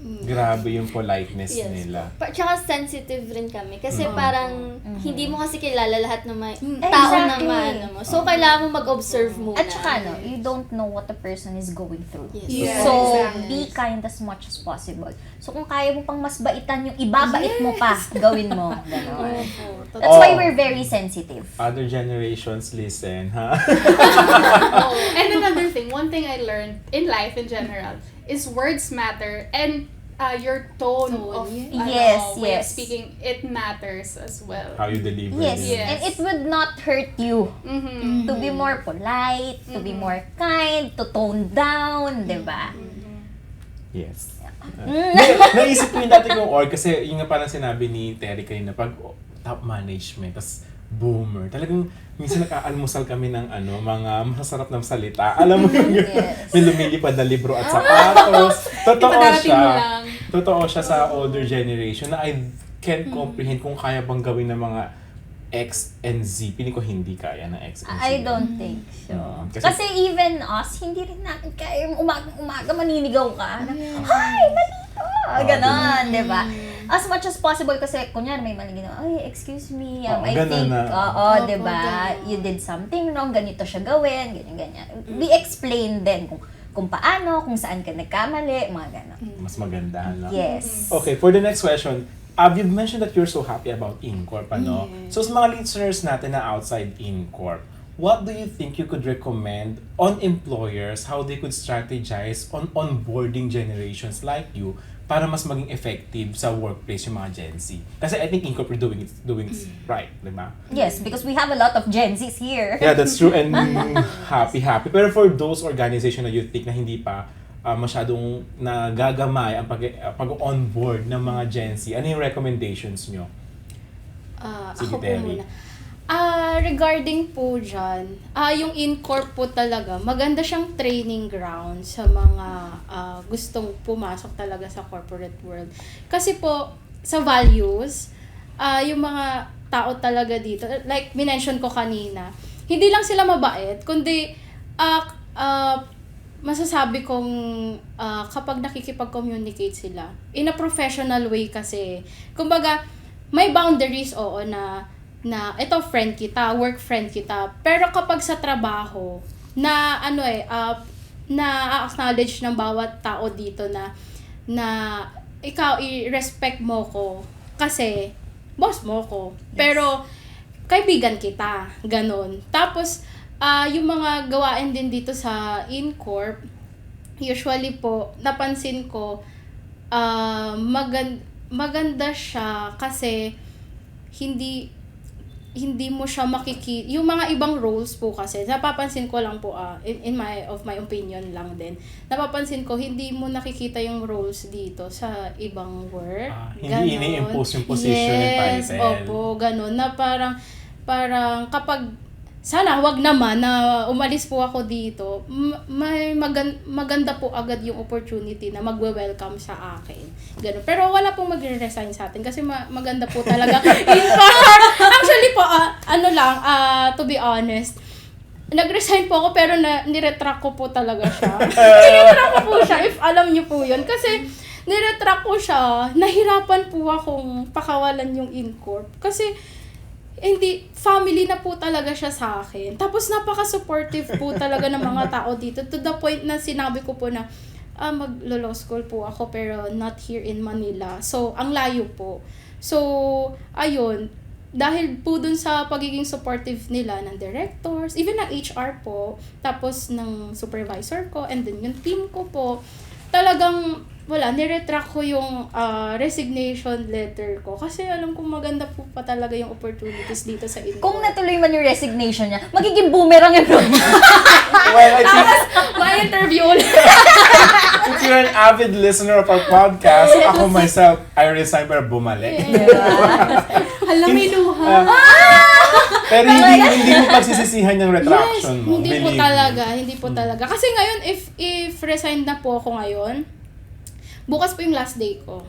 Grabe yung politeness nila. Tsaka sensitive rin kami. Kasi parang, hindi mo kasi kilala lahat ng tao na maano mo. So, kailangan mo mag-observe muna. At saka, you don't know what the person is going through. Yes. So, exactly. be kind as much as possible. So, kung kaya mo pang mas baitan yung ibabait mo pa, gawin mo. Ganon. That's why we're very sensitive. Other generations listen, ha? And another thing, one thing I learned in life in general is words matter, and your tone of way of speaking, it matters as well. How you deliver Yes. it. And it would not hurt you to be more polite, to be more kind, to tone down, di ba? Yes. Naisip ko yung dati kong org kasi yung nga parang sinabi ni Terry kanina, pag top management, tas boomer. Talagang minsan nag-aalmusal kami ng mga masasarap na salita. Alam mo yung may lumilipad na libro at sapatos. Totoo siya sa older generation na I can't comprehend kung kaya bang gawin ng mga X and Z. Piling ko hindi kaya ng X and Z. I don't think so. Kasi even us, hindi rin natin kaya yung umaga maninigaw ka. Hi, malito! Ganon, di ba? As much as possible kasi, kunyari may maling ginawa, ay, excuse me, I think, di ba, you did something wrong, ganito siya gawin, ganyan. We explain din kung paano, kung saan ka nagkamali, mga ganon. Mas maganda, no? Yes. Okay, for the next question, you've mentioned that you're so happy about In.Corp, ano? So sa mga listeners natin na outside In.Corp, what do you think you could recommend on employers, how they could strategize on onboarding generations like you para mas maging effective sa workplace yung mga Gen Z? Kasi I think In.Corp are doing it right, di ba? Yes, because we have a lot of Gen Zs here. Yeah, that's true, and happy. Pero for those organization na you think na hindi pa masyadong nagagamay ang pag-onboard ng mga Gen Z, ano yung recommendations nyo? Sige, Ako po Terry. muna. Regarding po dyan, yung In.Corp po talaga, maganda siyang training ground sa mga gustong pumasok talaga sa corporate world. Kasi po, sa values, yung mga tao talaga dito, like minention ko kanina, hindi lang sila mabait, kundi masasabi kong kapag nakikipag-communicate sila, in a professional way kasi, kumbaga, may boundaries, na ito friend kita, work friend kita. Pero kapag sa trabaho, na na-acknowledge ng bawat tao dito na ikaw i-respect mo ko kasi boss mo ko. Pero kaibigan kita, ganon. Tapos yung mga gawain din dito sa In.Corp, usually po napansin ko maganda siya kasi hindi mo siya makikita. Yung mga ibang roles po kasi, napapansin ko lang po, in my opinion lang din, napapansin ko, hindi mo nakikita yung roles dito sa ibang work. Hindi ini-impose yung position and title. Yes, opo, ganun. Na parang kapag, sana wag naman na umalis po ako dito, may maganda po agad yung opportunity na magwe-welcome sa akin. Ganun. Pero wala pong magre-resign sa atin kasi maganda po talaga. Actually po, to be honest, nag-resign po ako pero niretract ko po talaga siya. Niretract ko po siya, if alam niyo po yun. Kasi niretract ko siya, nahirapan po akong pakawalan yung In.Corp. Kasi hindi, family na po talaga siya sa akin. Tapos napaka-supportive po talaga ng mga tao dito. To the point na sinabi ko po na, mag-law school po ako pero not here in Manila. So, ang layo po. So, ayun, dahil po dun sa pagiging supportive nila ng directors, even ng HR po, tapos ng supervisor ko, and then yung team ko po, talagang niretract ko yung resignation letter ko. Kasi alam kong maganda po pa talaga yung opportunities dito sa In.Sights. Kung natuloy man yung resignation niya, magiging boomerang yung Well, I think Ma-interview ulit. if you're an avid listener of our podcast, ako myself, I resigned pero bumalik. Hala, may luha. Pero hindi mo pagsisisihan yung retraction mo. Hindi po Believe me. talaga. Hindi po talaga. Kasi ngayon, if resigned na po ako ngayon, bukas po yung last day ko.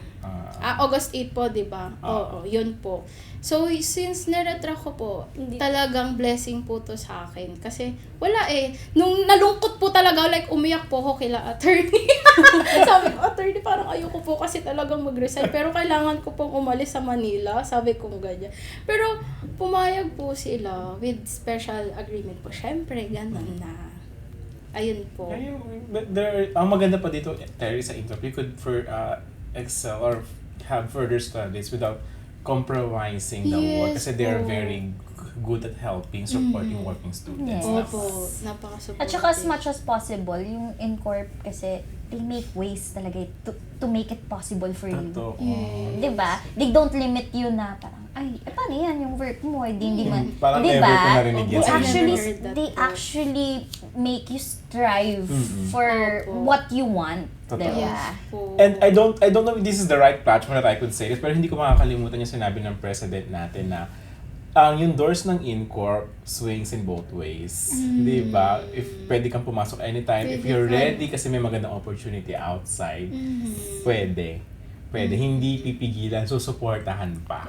August 8 po, di ba? Oo, yun po. So, since niretract ko po, talagang blessing po to sa akin. Kasi, wala eh. Nung nalungkot po talaga, like, umiyak po ako kila attorney. Sabi ko, attorney, parang ayoko po kasi talagang mag-resign. Pero kailangan ko pong umalis sa Manila. Sabi ko ganyan. Pero, pumayag po sila with special agreement po. Syempre, ganun na. Ayun po. Ang maganda pa dito, Terry, sa interview, you could excel or have further studies without compromising the work kasi they are very good at helping, supporting working students. Yes. Opo, napaka-supportive. At saka as much as possible, yung in-corp kasi they make ways talaga to make it possible for you. Totoo. Diba? They don't limit you na parang, paano yan yung work mo? Hindi man. Parang Diba? never ko narinig yan sa They actually make you strive for what you want. Totoo. Diba? And I don't know if this is the right platform that I could say this, pero hindi ko makakalimutan yung sinabi ng president natin na yung doors ng In.Corp swings in both ways. Di ba? If pwede kang pumasok anytime, if you're ready kasi may magandang opportunity outside, pwede. Hindi pipigilan, susuportahan pa.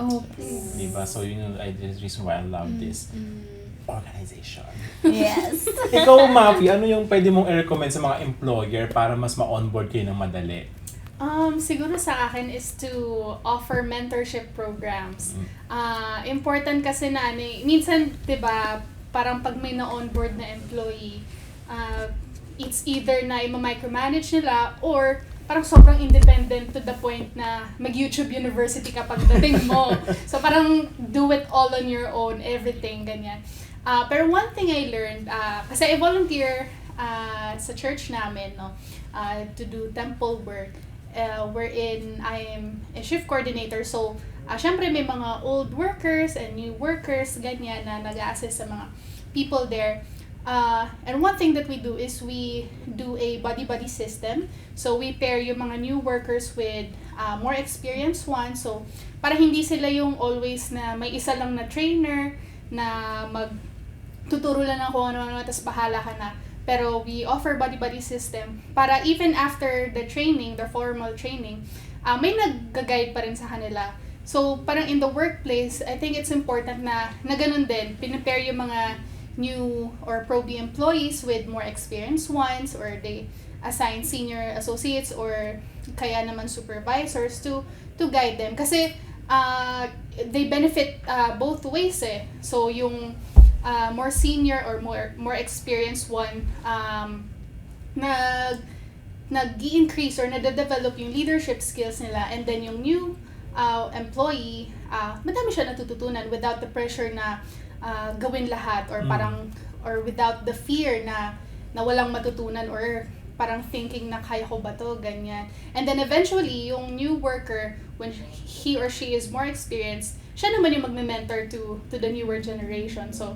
Di ba? So yun yung reason why I love this organization. Yes. Ikaw, Mafi, ano yung pwede mong i-recommend sa mga employer para mas ma-onboard kayo ng madali? Siguro sa akin is to offer mentorship programs. Important kasi minsan, 'di ba, parang pag may na-onboard na employee, it's either na i-micromanage nila or parang sobrang independent to the point na mag-YouTube University ka pagdating mo. So parang do it all on your own, everything, ganyan. Pero one thing I learned, kasi I volunteer sa church namin, no, to do temple work. Wherein I am a shift coordinator. So, syempre may mga old workers and new workers, ganyan, na nag-a-assist sa mga people there. And one thing that we do is we do a buddy-buddy system. So, we pair yung mga new workers with more experienced ones. So, para hindi sila yung always na may isa lang na trainer na magtuturo lang ako ano-ano, tapos bahala ka na. Pero we offer buddy-buddy system para even after the training, the formal training, may nag-guide pa rin sa kanila. So, parang in the workplace, I think it's important na ganun din. Pinapair yung mga new or pro-B employees with more experienced ones, or they assign senior associates or kaya naman supervisors to guide them. Kasi they benefit both ways eh. So, yung more senior or more experienced one nag-i-increase or nade-develop yung leadership skills nila, and then yung new employee madami siya natututunan without the pressure na gawin lahat or parang or without the fear na walang matutunan or parang thinking na kaya ko ba to, ganyan. And then eventually yung new worker, when he or she is more experienced, siya naman yung magme-mentor to the newer generation. So,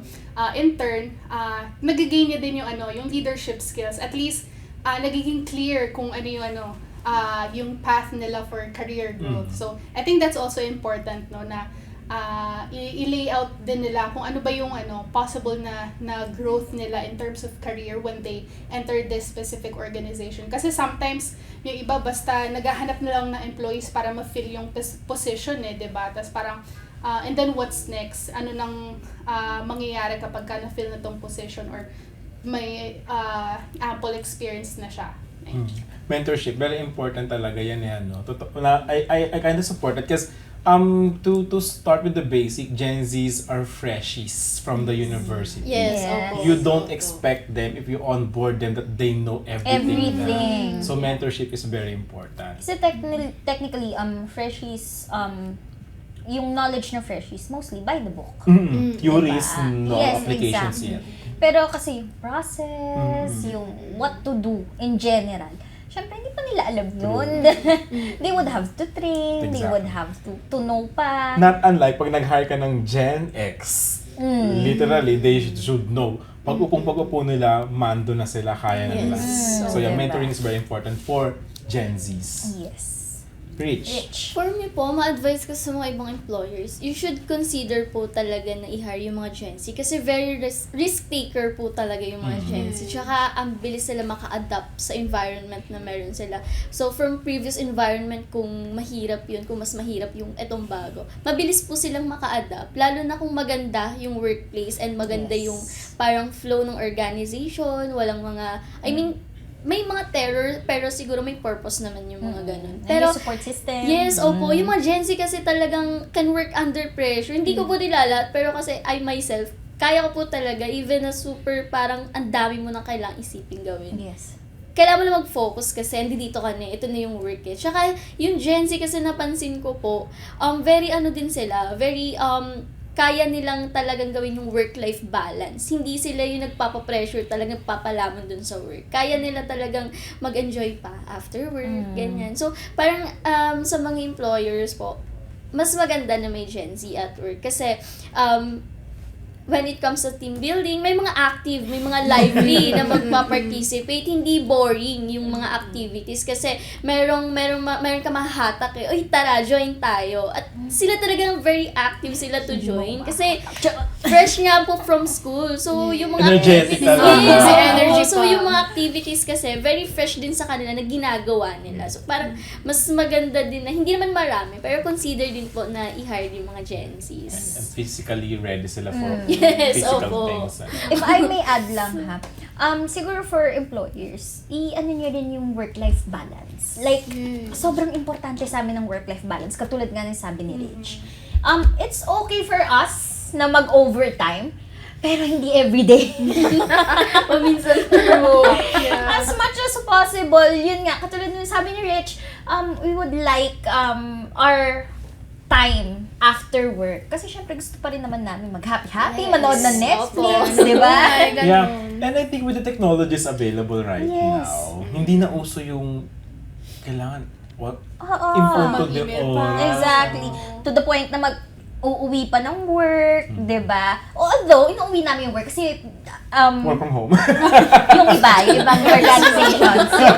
in turn, nag-gain niya din yung leadership skills. At least, nagiging clear kung ano yung path nila for career growth. So, I think that's also important, no, na i-lay out din nila kung ano ba yung possible na growth nila in terms of career when they enter this specific organization. Kasi sometimes, yung iba basta naghahanap na lang ng employees para ma-fill yung position diba? Tapos parang and then what's next? Ano nang mangyayari kapag na-fill na tong position or may ample experience na siya? Mentorship, very important talaga yan. I kind of support it because To start with the basic, Gen Zs are freshies from the university. Yes, Yes. opo. You don't expect them, if you onboard them, that they know everything. Everything. So mentorship is very important. Kasi technically, freshies, yung knowledge ng freshies, mostly by the book. Theories, Diba? no Yes, applications exactly. yet. Pero kasi yung process, yung what to do in general, syempre hindi pa nila alam yun. They would have to train, they would have to know pa. Not unlike pag nag-hire ka ng Gen X, literally, they should know. Pag-upo nila, mando na sila, kaya na nila. Yes. So yeah, Diba? mentoring is very important for Gen Zs. Yes. Rich. For me po, ma-advise ko sa mga ibang employers, you should consider po talaga na i-hire yung mga Gen Z kasi very risk taker po talaga yung mga Gen Z. Tsaka ang bilis sila maka-adapt sa environment na meron sila. So from previous environment, kung mahirap yun, kung mas mahirap yung etong bago, mabilis po silang maka-adapt. Lalo na kung maganda yung workplace and maganda yung parang flow ng organization, walang mga, may mga terror, pero siguro may purpose naman yung mga ganun. Pero, yung support system. yes, opo. Yung mga Gen Z kasi talagang can work under pressure. Hindi ko po nilalat, pero kasi I myself, kaya ko po talaga, even na super parang ang dami mo na kailangang isipin gawin. Yes. Kailangan mo na mag-focus kasi hindi dito ka na, ito na yung work eh. Tsaka yung Gen Z kasi napansin ko po, very din sila, very kaya nilang talagang gawin yung work-life balance. Hindi sila yung nagpapapressure, talagang papalamon dun sa work. Kaya nila talagang mag-enjoy pa after work, ganyan. So, parang sa mga employers po, mas maganda na may Gen Z at work. Kasi, when it comes to team building, may mga active, may mga lively na magpa-participate. Hindi boring yung mga activities kasi meron ka mahahatak eh. Uy, tara, join tayo. At sila talagang very active sila to join kasi fresh nga po from school. So, yung mga Energetic activities, talaga. yes, May energy so pa. yung mga activities kasi very fresh din sa kanila na ginagawa nila. So, parang mas maganda din na, hindi naman marami, pero consider din po na i-hire yung mga Gen Zs. And physically ready sila for Yes, physical opo. things. If I may add lang ha, siguro for employers, i-ano nyo rin yung work-life balance. Like, sobrang importante sa amin ng work-life balance, katulad nga ng sabi ni Rich. It's okay for us na mag-overtime, pero hindi everyday. Paminsan As much as possible, yun nga, katulad ng sabi ni Rich, we would like our time after work. Kasi syempre gusto pa rin naman namin mag-happy-happy, manood ng Netflix, di ba? Yeah, and I think with the technologies available right Yes. now, hindi na uso yung kailangan Oo. inform to the Mag-email all. pa. Exactly. To the point na uuwi pa ng work, di ba? Although, inuuwi namin yung work kasi Work from home. yung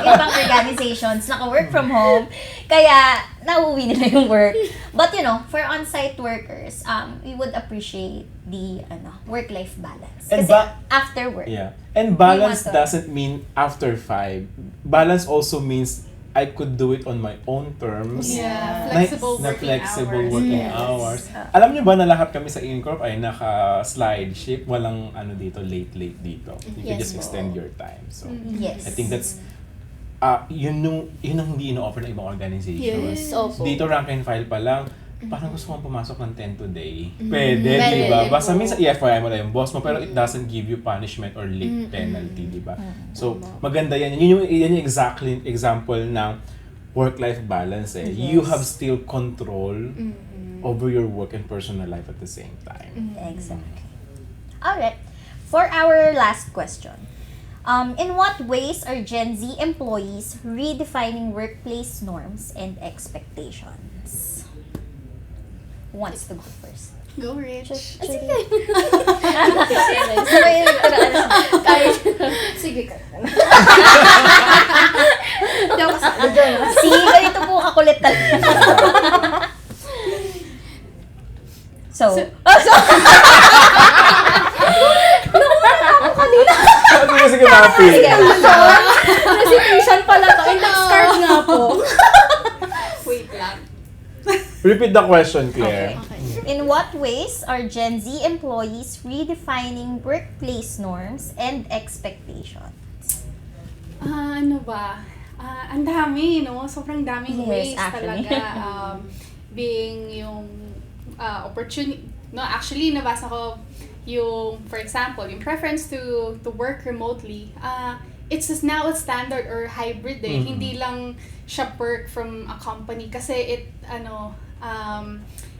ibang organizations, naka-work from home, kaya nauuwi nila yung work. But for on-site workers, we would appreciate the work-life balance. And Kasi after work. Yeah. And balance We want to- doesn't mean after 5. Balance also means I could do it on my own terms. Yeah, Na flexible working flexible hours. working Yes. hours. Alam niyo ba na lahat kami sa Incorp ay naka-slide shift, walang dito, late dito. You can Yes just po. extend your time. So, Yes. I think that's yun ang hindi ino-offer ng ibang organizations. Yes, opo. Dito rank and file pa lang, parang gusto mong pumasok ng 10 today. Pwede, di Pwede ba? po. Basta minsan i-FYI mo na yung boss mo, pero it doesn't give you punishment or late penalty, di ba? So, maganda yan. Yun yung exactly example ng work-life balance eh. You have still control over your work and personal life at the same time. Exactly. Alright. For our last question. In what ways are Gen Z employees redefining workplace norms and expectations? Who wants to go first? Go, Rich. Sabay yung nagturaan. Sige ka. See, ganito po kakulit talaga. So, Sige, Mapi. Resignation pala to. Index card nga po. Wait lang. Repeat the question, Claire. in what ways are Gen Z employees redefining workplace norms and expectations? Ano ba? Ang dami, no? Sobrang daming Yes, ways actually. talaga. yung opportunity, no, actually nabasa ko yung, for example, yung preference to work remotely, it's just now a standard or hybrid hindi lang siya perk from a company kasi it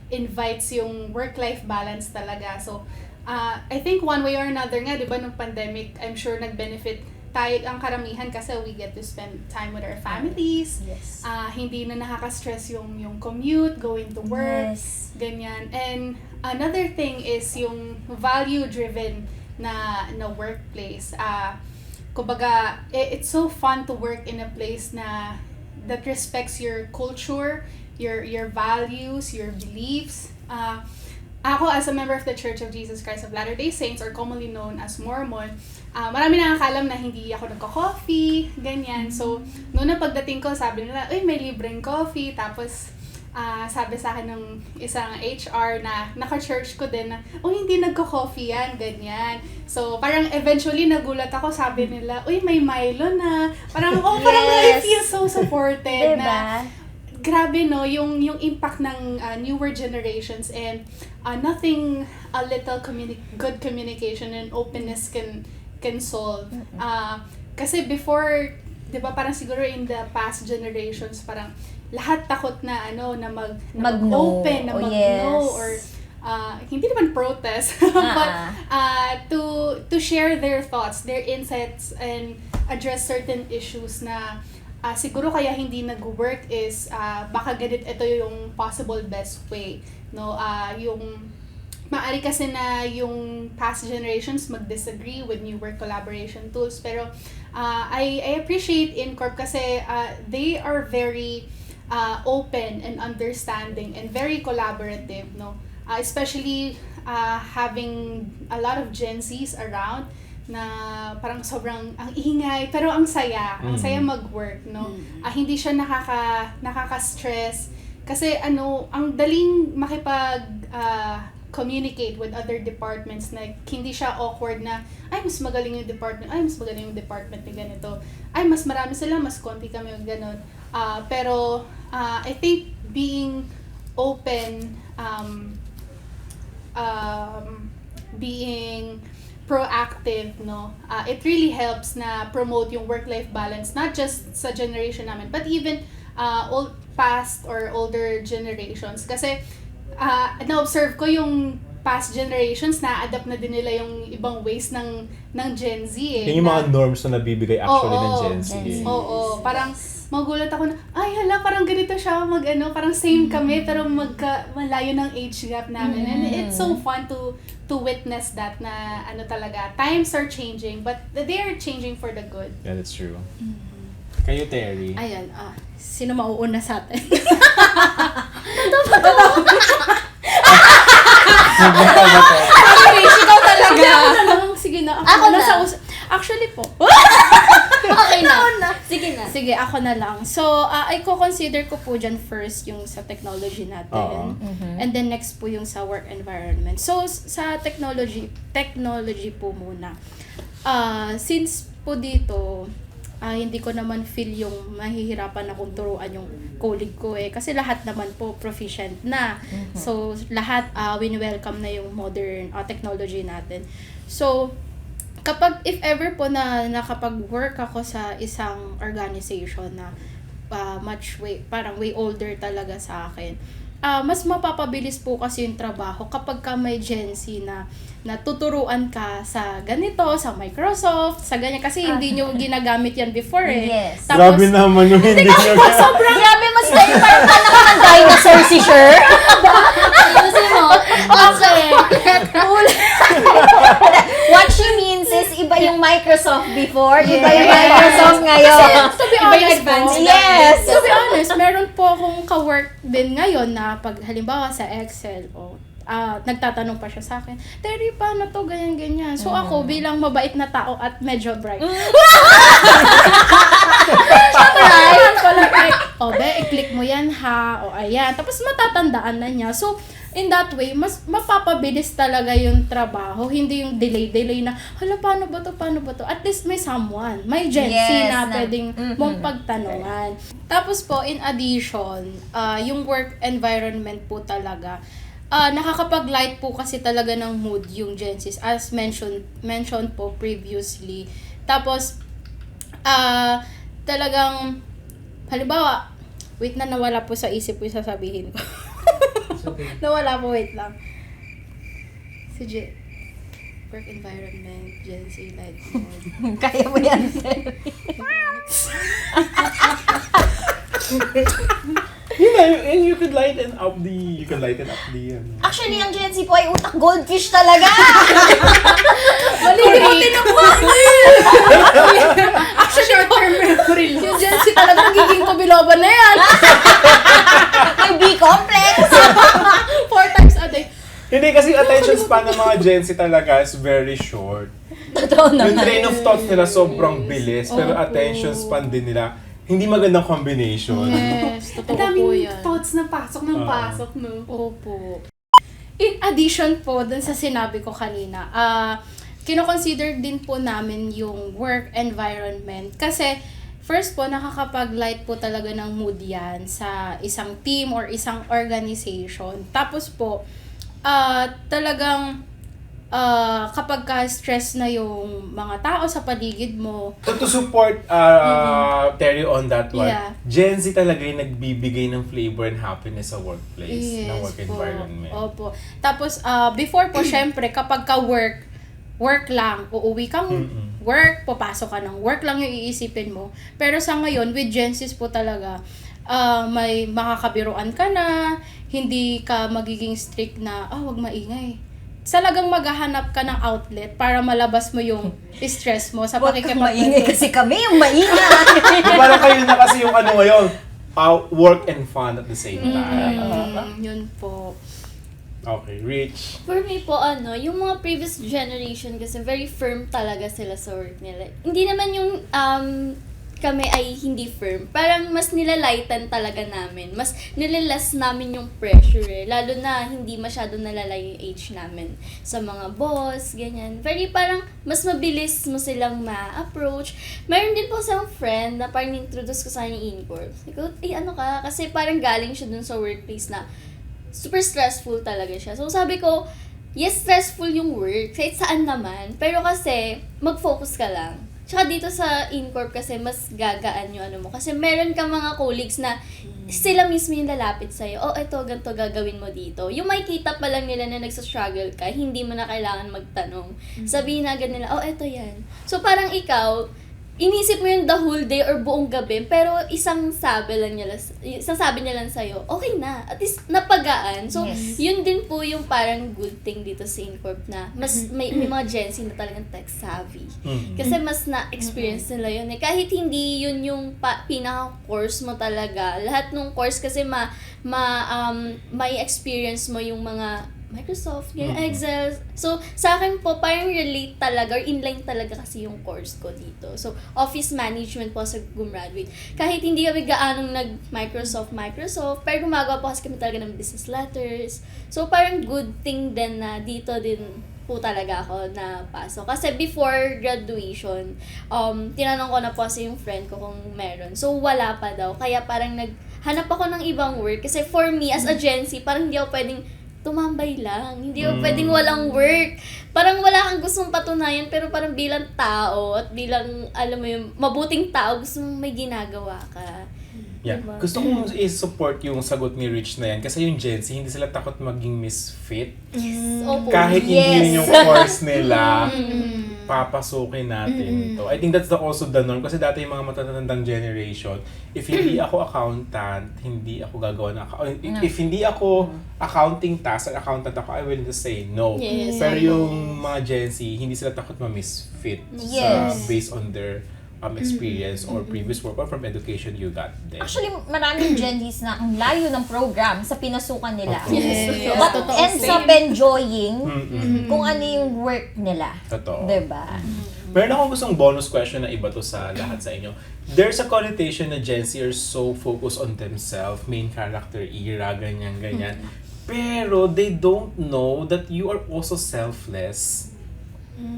invites yung work-life balance talaga. So I think one way or another nga, di ba, nung pandemic, I'm sure nag-benefit tayo ang karamihan kasi we get to spend time with our families. Yes. Hindi na nakaka-stress yung commute, going to work, Yes. ganyan. And another thing is yung value-driven na workplace. Kumbaga, it's so fun to work in a place that respects your culture, your values, your beliefs. Ako, as a member of the Church of Jesus Christ of Latter-day Saints, or commonly known as Mormon, marami nakakalam na hindi ako nagko-coffee, ganyan. So, noon na pagdating ko, sabi nila, uy, may libreng coffee. Tapos, sabi sa akin ng isang HR na naka-church ko din na, hindi nagko-coffee yan, ganyan. So, parang eventually nagulat ako, sabi nila, uy, may Milo na. Parang, parang I feel so supported na. Grabe, no, yung impact ng newer generations, and nothing a little good communication and openness can solve. Kasi before, 'di ba, parang siguro in the past generations, parang lahat takot na mag-open, na mag-no, or hindi naman protest, but to share their thoughts, their insights, and address certain issues na siguro kaya hindi nag-work is baka ito yung possible best way, no? Yung maari kasi na yung past generations mag-disagree with new work collaboration tools, pero I appreciate InCorp kasi they are very open and understanding and very collaborative, no? Especially having a lot of GenZs around na parang sobrang ang ingay pero ang saya mag-work, no. Hindi siya nakaka-stress kasi ang daling communicate with other departments, na hindi siya awkward na mas magaling yung department ni ganito, mas marami sila, mas konti kami, ganun. Pero I think being open, being proactive, no, it really helps na promote yung work-life balance, not just sa generation namin, but even past or older generations. Kasi na-observe ko yung past generations, na-adapt na din nila yung ibang ways ng Gen Z Yung mga norms na nabibigay actually ng Gen Z. Oo, parang magulat ako na, parang ganito siya, parang same kami, pero malayo ng age gap namin. And it's so fun to witness that, na talaga, times are changing, but they are changing for the good. Yeah, that's true. Kayo, Terry? Ayan, sino mauuna sa atin? Ikaw talaga. Sige na. Ako na. Actually po. Okay na. Sige, ako na lang. So, I consider ko po dyan first yung sa technology natin. And then next po yung sa work environment. So, sa technology po muna. Since po dito, hindi ko naman feel yung mahihirapan akong turuan yung colleague ko kasi lahat naman po proficient na. So lahat wini-welcome na yung modern way natin. So if ever po na nakapag-work ako sa isang organization na parang way older talaga sa akin, mas mapapabilis po kasi yung trabaho kapag ka may Gen Z na tuturuan ka sa ganito, sa Microsoft, sa ganyan, kasi hindi nyo ginagamit yan before Yes. Grabe naman yung hindi nyo Sobrang grabe, mas like parang anak ka ng dinosaur si Sher. Okay. What she means is iba yung Microsoft before, iba yung Microsoft ngayon. To be honest po, Yes. to be honest, meron po akong ka-work din ngayon na pag halimbawa sa Excel nagtatanong pa siya sa akin, Terry, paano to, ganyan-ganyan. So ako, bilang mabait na tao at medyo bright, Right? I-click mo yan ha, o ayan. Tapos matatandaan na niya. So, in that way, mas mapapabilis talaga yung trabaho. Hindi yung delay na, hala, paano ba to? At least may someone, may Gen Z na pwedeng mong pagtanungan. Tapos po, in addition, yung work environment po talaga, nakakapag-light po kasi talaga ng mood yung Gen Zs, as mentioned po previously. Tapos, talagang, halimbawa, wait na, nawala po sa isip ko yung sasabihin ko. Nawala po, wait lang. Work environment, Gen Z, light mode. Kaya mo yan, sir. And you could lighten up the Actually, ang Gen Z po ay utak goldfish talaga. Actually, short-term memory loss. Yung Gen Z talagang giging kubiloban na yan. May B-complex. 4 times a day. Hindi kasi attention span ng mga Gen Z talaga is very short. Totoo Yung naman. train of thought nila sobrang bilis, pero attention span din nila hindi magandang combination. Yes, totoo Ang po daming yan. thoughts na pasok no? Opo. In addition po dun sa sinabi ko kanina, kino-consider din po namin yung work environment kasi first po, nakakapag-light po talaga ng mood yan sa isang team or isang organization. Tapos po, talagang kapag ka-stress na yung mga tao sa paligid mo. So to support Terry on that one, Yeah. Gen Z talaga yung nagbibigay ng flavor and happiness sa workplace, na work po. environment. Opo. Tapos, before po, syempre, kapag work lang, uuwi kang work, papasok ka ng work lang yung iisipin mo. Pero sa ngayon, with Gen Zs po talaga, may makakabiruan ka na, hindi ka magiging strict na, wag maingay. Talagang maghahanap ka ng outlet para malabas mo yung stress mo sa Huwag kang pakikipag- maingay kasi kami yung maingay. Parang kayo na kasi yung ano ngayon, work and fun at the same time. Yun po. Okay, Rich. For me po, yung mga previous generation kasi very firm talaga sila sa work nila. Hindi naman yung kami ay hindi firm. Parang mas nilalighten talaga namin. Mas nililas namin yung pressure Lalo na hindi masyado nalalay yung age namin sa mga boss, ganyan. Very parang mas mabilis mo silang ma-approach. Mayroon din po isang friend na parang introduce ko sa kanya in-corp. Sabi ko, ano ka? Kasi parang galing siya dun sa workplace na super stressful talaga siya. So sabi ko, yes, stressful yung work, kahit saan naman. Pero kasi, mag-focus ka lang. Tsaka dito sa in-corp kasi, mas gagaan yung ano mo. Kasi meron kang mga colleagues na sila mismo yung lalapit sa'yo. Eto, ganito gagawin mo dito. Yung makikita pa lang nila na nagsastruggle ka, hindi mo na kailangan magtanong. Sabihin na agad nila, eto yan. So parang ikaw, inisip mo yun the whole day or buong gabi, pero isang sabi niya lang sa'yo, okay na. At least napagaan. So, yun din po yung parang good thing dito sa in-corp na mas may mga Gen Z na talagang tech-savvy. Kasi mas na-experience nila yun. Kahit hindi yun yung pinaka-course mo talaga. Lahat ng course kasi may experience mo yung mga Microsoft, Excel. So, sa akin po, parang relate talaga or inline talaga kasi yung course ko dito. So, office management po sa gumraduate. Kahit hindi kami gaanong nag-Microsoft, pero gumagawa po kasi kami talaga ng business letters. So, parang good thing din na dito din po talaga ako na pasok. Kasi before graduation, tinanong ko na po sa yung friend ko kung meron. So, wala pa daw. Kaya parang naghanap ako ng ibang work. Kasi for me, as a Gen Z, parang hindi ako pwedeng tumambay lang. Hindi ako pwedeng walang work. Parang wala kang gustong patunayan, pero parang bilang tao at bilang, alam mo yung mabuting tao, gusto mong may ginagawa ka. Yeah. Diba? Gusto kong i-support yung sagot ni Rich na yan kasi yung Gen Z, hindi sila takot maging misfit. Yes. Opo. Kahit hindi yun yung course nila, papasukin natin ito. I think that's also the norm kasi dati yung mga matatandang generation, if hindi ako accountant, hindi ako gagawa ng if hindi ako accounting task, accountant ako, I will just say no. Yes. Pero yung mga Gen Z, hindi sila takot ma-misfit based on their experience or previous work or from education you got there. Actually, maraming Gen Zs na ang layo ng program sa pinasukan nila. Yes. But ends up enjoying kung ano yung work nila. Totoo. Diba? Meron akong gustong bonus question na iba to sa lahat sa inyo. There's a connotation na Gen Z are so focused on themselves, main character era, ganyan. Pero they don't know that you are also selfless.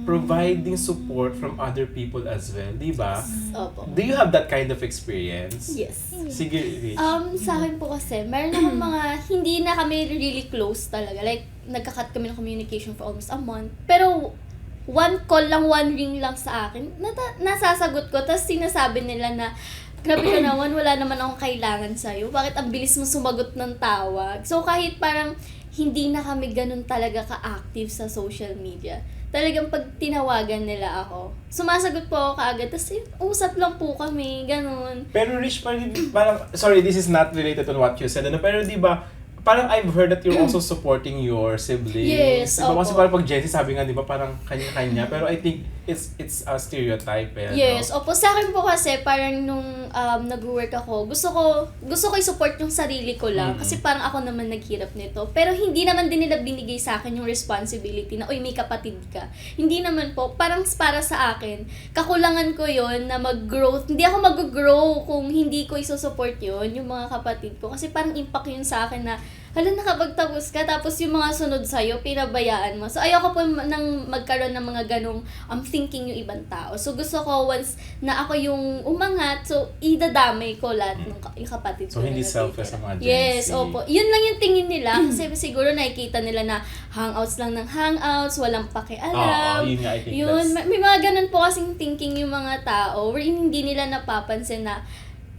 Providing support from other people as well, di ba? Opo. Do you have that kind of experience? Yes. Sige, Rich. Sa akin po kasi, meron akong mga, hindi na kami really close talaga. Like, nagka-cut kami ng communication for almost a month. Pero, one call lang, one ring lang sa akin, nasasagot ko. Tapos sinasabi nila na, grabe ka naman, wala naman akong kailangan sa'yo. Bakit ang bilis mo sumagot ng tawag? So, kahit parang hindi na kami ganun talaga ka-active sa social media, talagang pag tinawagan nila ako, sumasagot po ako kaagad, tapos usap lang po kami, ganun. Pero Rich, parang, sorry, this is not related to what you said, pero di ba, parang I've heard that you're also supporting your siblings. Yes, diba? Kasi opo. parang pag Gen Z, sabi nga, di ba, parang kanya-kanya, pero I think it's a stereotype. Yes, No? opo. Sa akin po kasi, parang nung nag-work ako, gusto ko i-support yung sarili ko lang. Kasi parang ako naman naghirap nito. Pero hindi naman din nila binigay sa akin yung responsibility na, uy, may kapatid ka. Hindi naman po. Parang para sa akin, kakulangan ko yon na mag-grow. Hindi ako mag-grow kung hindi ko isusupport yon yung mga kapatid ko. Kasi parang impact yun sa akin na, hala, nakapagtapos ka, tapos yung mga sunod sa'yo, pinabayaan mo. So, ayoko po nang magkaroon ng mga ganong thinking yung ibang tao. So, gusto ko once na ako yung umangat, so, idadamay ko lahat ng yung kapatid ko. So, hindi na selfless natitira. ang mga Gen Z. Yes, opo. Yun lang yung tingin nila. Kasi siguro nakikita nila na hangouts lang ng hangouts, walang pakialam. Yun nga, I think Yun, that's... may mga ganun po kasing thinking yung mga tao wherein hindi nila napapansin na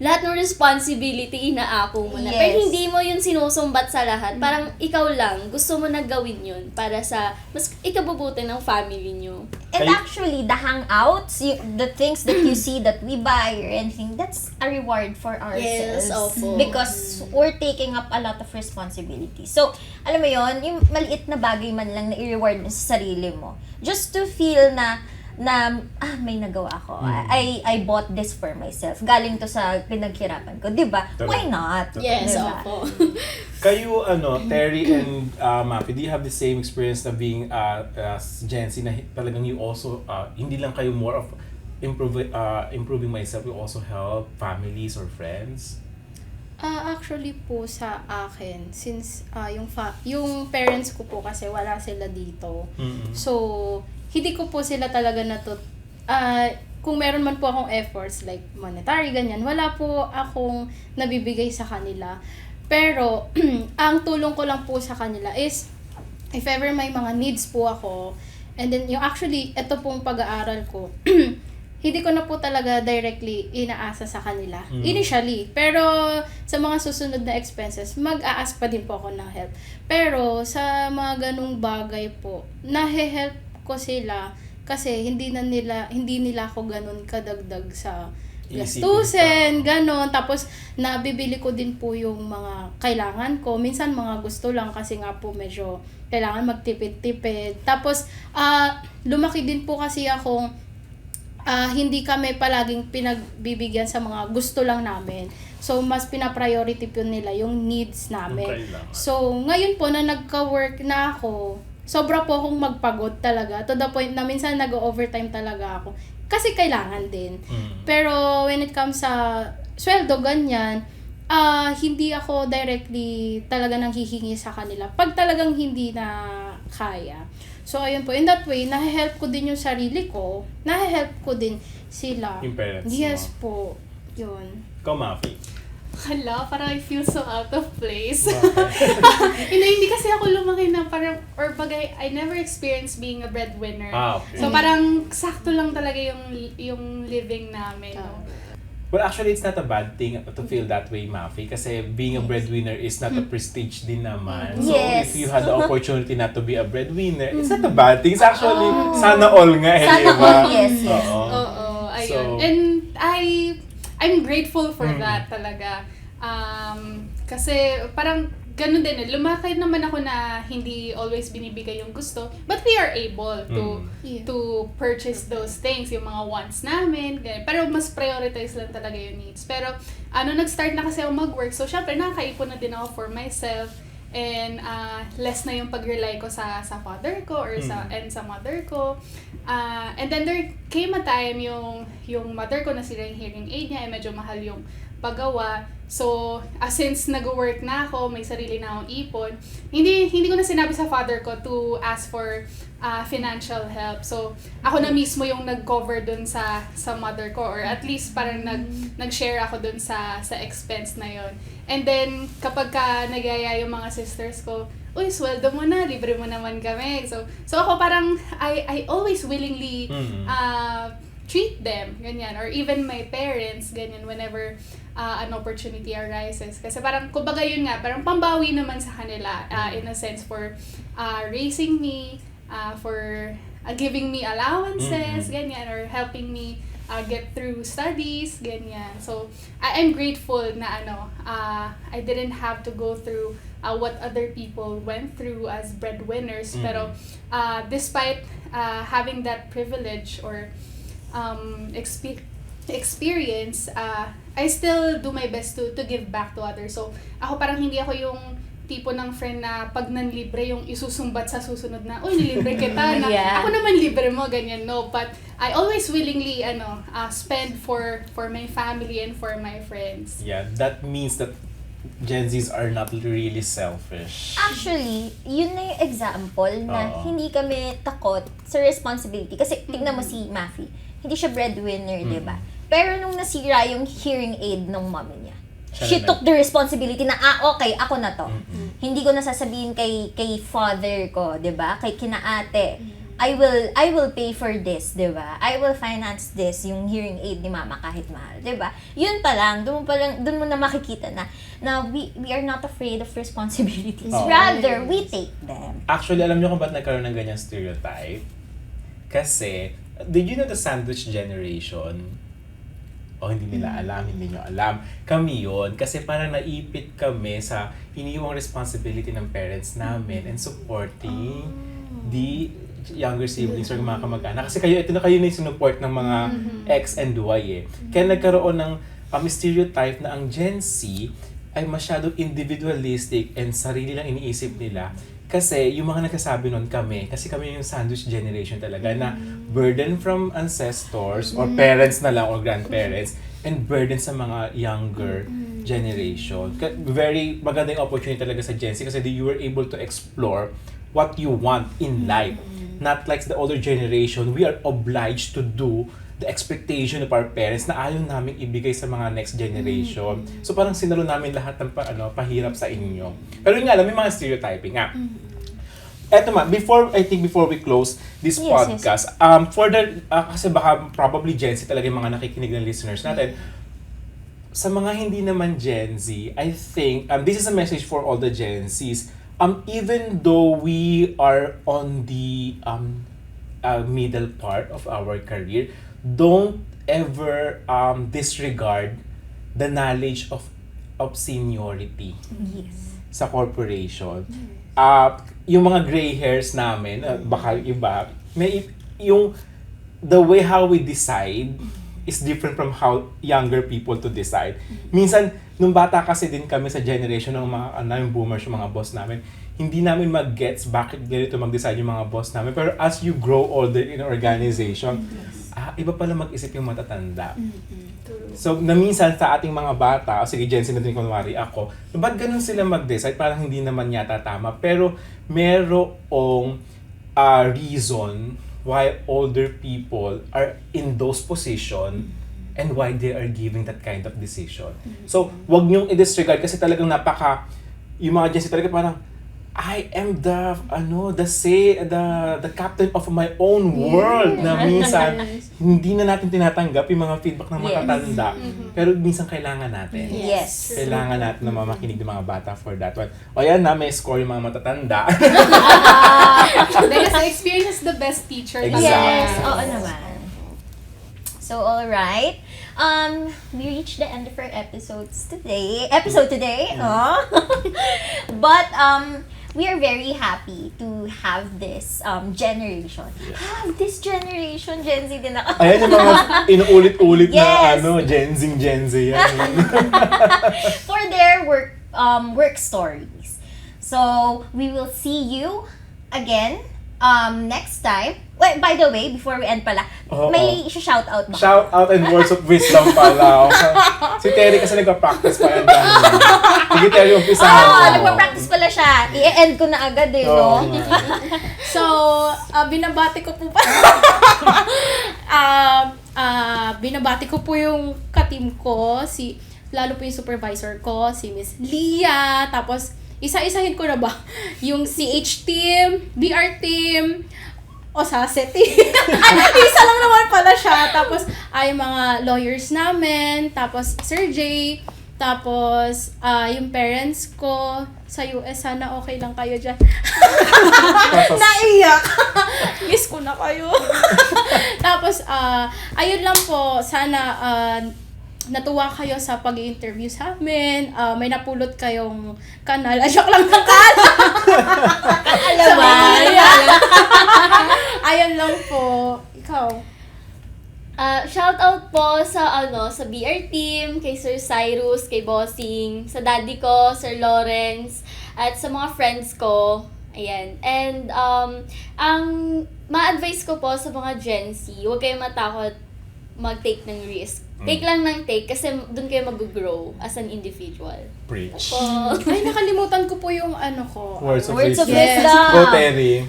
lahat ng responsibility inaako mo na. Yes. Pero hindi mo yun sinusumbat sa lahat. Parang ikaw lang, gusto mo na gawin yun para sa mas ikabubuti ng family nyo. And actually, the hangouts, the things that you see that we buy or anything, that's a reward for ourselves. Yes, opo. Because we're taking up a lot of responsibility. So, alam mo yon, yung maliit na bagay man lang na i-reward mo sa sarili mo. Just to feel na may nagawa ako. I bought this for myself. Galing to sa pinaghirapan ko. Diba? Why not? Yes, Diba? opo. Kayo, Terry and Mafi, do you have the same experience na being Gen Z na talagang you also, hindi lang kayo more of improving myself, you also help families or friends? Actually po sa akin, since yung parents ko po kasi wala sila dito. So, hindi ko po sila talaga kung meron man po akong efforts like monetary, ganyan, wala po akong nabibigay sa kanila. Pero, ang tulong ko lang po sa kanila is, if ever may mga needs po ako, and then ito pong pag-aaral ko, hindi ko na po talaga directly inaasa sa kanila. Initially. Pero, sa mga susunod na expenses, mag-a-ask pa din po ako ng help. Pero, sa mga ganung bagay po, nahe-help ko sila kasi hindi nila ako ganun kadagdag sa gastusin, ganon. Tapos nabibili ko din po yung mga kailangan ko. Minsan mga gusto lang kasi nga po medyo kailangan magtipid-tipid. Tapos lumaki din po kasi akong hindi kami palaging pinagbibigyan sa mga gusto lang namin. So, mas pina-priority po nila yung needs namin. So, ngayon po na nagka-work na ako, sobra po akong magpagod talaga. To the point na minsan nag-overtime talaga ako. Kasi kailangan din. Pero when it comes sa sweldo, ganyan, hindi ako directly talaga nang hihingi sa kanila. Pag talagang hindi na kaya. So, ayun po. In that way, nahe-help ko din yung sarili ko. Nahe-help ko din sila. Yung parents Yes mo. po. Yun. Ikaw, Mafi. Hala, parang I feel so out of place. Hindi kasi ako lumaki na parang, or bagay, I never experienced being a breadwinner. Okay. So parang sakto lang talaga yung living namin. No? Well, actually, it's not a bad thing to feel that way, Mafi, kasi being a breadwinner is not a prestige din naman. So, Yes. if you had the opportunity not to be a breadwinner, it's not a bad thing. It's actually, sana all nga, Sana diba? all, yes. Oo, ayun. So, And I'm grateful for that talaga. Kasi parang ganun din, lumaki naman ako na hindi always binibigay yung gusto, but we are able to purchase those things, yung mga wants namin, ganun. Pero mas prioritize lang talaga yung needs. Pero nag-start na kasi ako mag-work, so syempre nakakaipon na din ako for myself. and less na yung pag-rely ko sa father ko or sa mother ko. And then there came a time yung mother ko nasira yung hearing aid niya, medyo mahal yung paggawa. So, since nag-work na ako, may sarili na akong ipon, hindi ko na sinabi sa father ko to ask for financial help. So, ako na mismo yung nag-cover dun sa mother ko, or at least parang nag-share ako dun sa expense na yon. And then, kapag nagyaya yung mga sisters ko, uy, sweldo mo na, libre mo naman kami. So ako parang, I always willingly treat them, ganyan. Or even my parents, ganyan, whenever an opportunity arises. Kasi parang, kumbaga yun nga, parang pambawi naman sa kanila, in a sense, for raising me, for giving me allowances, ganyan, or helping me get through studies, ganyan. So, I'm grateful na I didn't have to go through what other people went through as breadwinners. Pero, despite having that privilege or experience, I still do my best to give back to others. So, ako parang hindi ako yung tipo ng friend na pag nanlibre yung isusumbat sa susunod na, uy, nilibre kita, na ako naman libre mo, ganyan, no. But I always willingly spend for my family and for my friends. Yeah, that means that GenZs are not really selfish. Actually, yun na yung example na hindi kami takot sa responsibility. Kasi tingnan mo si Mafi, hindi siya breadwinner, di ba? Pero nung nasira yung hearing aid ng mommy niya, she took the responsibility na, okay, ako na to. Hindi ko na sasabihin kay father ko, 'di ba? Kay kinaate. I will pay for this, 'di ba? I will finance this, yung hearing aid ni mama kahit mahal, 'di ba? Yun pa lang, doon mo na makikita na we are not afraid of responsibilities. Rather, we take them. Actually, alam niyo kung ba't nagkaroon ng ganyang stereotype? Kasi, did you know the sandwich generation? Hindi nila alam, hindi nyo alam. Kami yun. Kasi parang naipit kami sa iniiwang responsibility ng parents namin and supporting the younger siblings or mga kamag-anak. Kasi kayo na yung sinuport ng mga X and Y eh. Kaya nagkaroon ng stereotype na ang Gen Z ay masyadong individualistic and sarili lang iniisip nila. Kasi yung mga nagsasabi nun kasi kami yung sandwich generation talaga na burden from ancestors or parents na lang or grandparents and burden sa mga younger generation. Very magandang opportunity talaga sa Gen Z kasi you were able to explore what you want in life. Not like the older generation, we are obliged to do the expectation of our parents na ayaw namin ibigay sa mga next generation. So parang sinalo namin lahat ng pahirap sa inyo. Pero yun nga, may mga stereotyping nga. Eto before we close this podcast, kasi baka probably Gen Z talaga yung mga nakikinig ng listeners natin. Sa mga hindi naman Gen Z, I think, this is a message for all the Gen Zs. Even though we are on the middle part of our career, don't ever disregard the knowledge of seniority sa corporation. Yung mga gray hairs namin, baka iba, the way how we decide is different from how younger people to decide. Minsan, nung bata kasi din kami sa generation ng mga yung boomers, yung mga boss namin, hindi namin mag-gets bakit ganito mag-decide yung mga boss namin. Pero as you grow older in an organization, iba pala mag-isip yung matatanda. So, na minsan sa ating mga bata, sige, Gen Z na din kunwari ako, ba't ganun sila mag-decide? Parang hindi naman yata tama. Pero, merong reason why older people are in those position and why they are giving that kind of decision. So, wag niyong i-disregard kasi talagang yung mga Gen Z talaga parang, I am the captain of my own world na minsan hindi na natin tinatanggap yung mga feedback ng matatanda. Pero minsan kailangan natin. Yes. Kailangan natin na makinig ng mga bata for that one. O yan na, may score yung mga matatanda. Because experience is the best teacher. Exactly. Yes, oo naman. So, alright. We reached the end of our episode today. But, we are very happy to have this generation. This generation, Gen Z din ako. Ayan yung mga inuulit-ulit Yes. na Gen Z yan. For their work stories. So, we will see you again next time. Wait, by the way, before we end pala, may shout out ba? Shout out and words of wisdom pala. Si Terry kasi nagpa-practice pa yan dahil. Sige Terry, umpisahan mo. Nagpa-practice pala siya. I-end ko na agad no? So, binabati ko po pa. Binabati ko po yung ka-team ko, lalo po yung supervisor ko, si Miss Lia, tapos isa-isahin ko na ba yung CH team, BR team, Osase team. Isa lang naman pala siya. Tapos ay mga lawyers namin, tapos Sir J, tapos yung parents ko sa US, sana okay lang kayo dyan. Naiyak. Miss ko na kayo. Tapos ayun lang po, sana natuwa kayo sa pag-i-interview sa amin. May napulot kayong kanal. Joke lang ng kanal. Ayun lang po. Ikaw. Shout out po sa sa BR team, kay Sir Cyrus, kay Bossing, sa daddy ko, Sir Lawrence, at sa mga friends ko. Ayan. And ang ma-advise ko po sa mga Gen Z, huwag kayong matakot mag-take ng risk. Take lang ng take kasi doon kayo mag-grow as an individual. Preach. Ay, nakalimutan ko po yung ko. Words of Words of wisdom. wisdom. Go, Terry.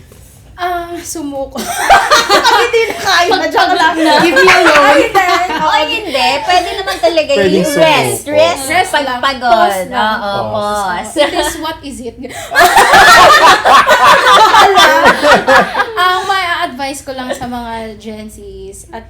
Sumuko. Hindi na kaya. Joke lang na. Give me a loan. Hindi. Pwede naman talaga Pwedeng yung sumuko. rest, pagpagod. Pause lang. Oo, pause. It is what is it? Ang may advice ko lang sa mga Gen Zs at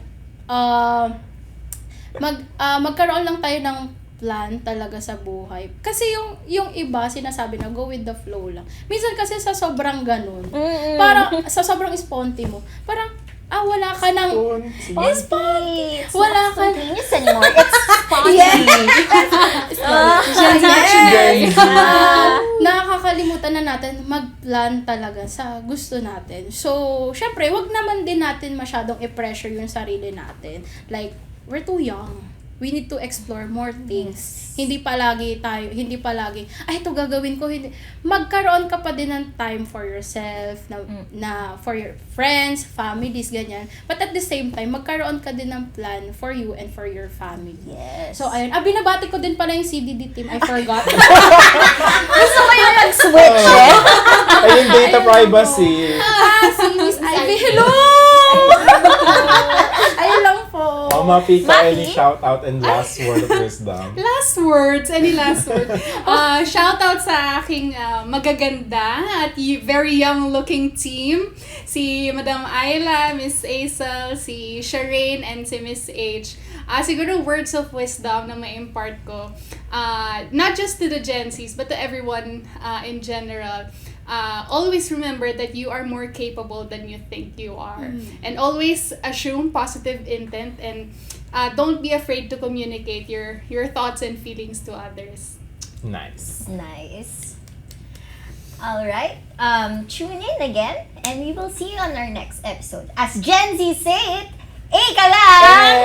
magkaroon lang tayo ng plan talaga sa buhay. Kasi yung iba sinasabi na go with the flow lang. Minsan kasi sa sobrang ganun, parang sa sobrang sponty mo, parang wala ka ng Sponty. Wala ka Spontaneous anymore. It's sponty. Nakakalimutan na natin mag-plan talaga sa gusto natin. So, syempre, wag naman din natin masyadong i-pressure yung sarili natin. Like, we're too young. We need to explore more things. Hindi palagi, ay, ito gagawin ko. Hindi. Magkaroon ka pa din ng time for yourself, na for your friends, families, ganyan. But at the same time, magkaroon ka din ng plan for you and for your family. Yes. So, ayun. Binabati ko din pala yung CDD team. I forgot. Gusto ko yung mag-switch Ayun, data privacy. Si Miss Ivy. Hello! Ayun lang po. Mapika, any shout out and last word of wisdom? Last words. Any last word? Shout out sa aking magaganda at very young looking team. Si Madam Ayla, Miss Aisel, si Shireen, and si Miss H. Siguro words of wisdom na ma-impart ko. Not just to the Gen Zs, but to everyone in general. Always remember that you are more capable than you think you are. And always assume positive intent and don't be afraid to communicate your thoughts and feelings to others. Nice. Alright. Tune in again and we will see you on our next episode. As Gen Z say it, ka lang!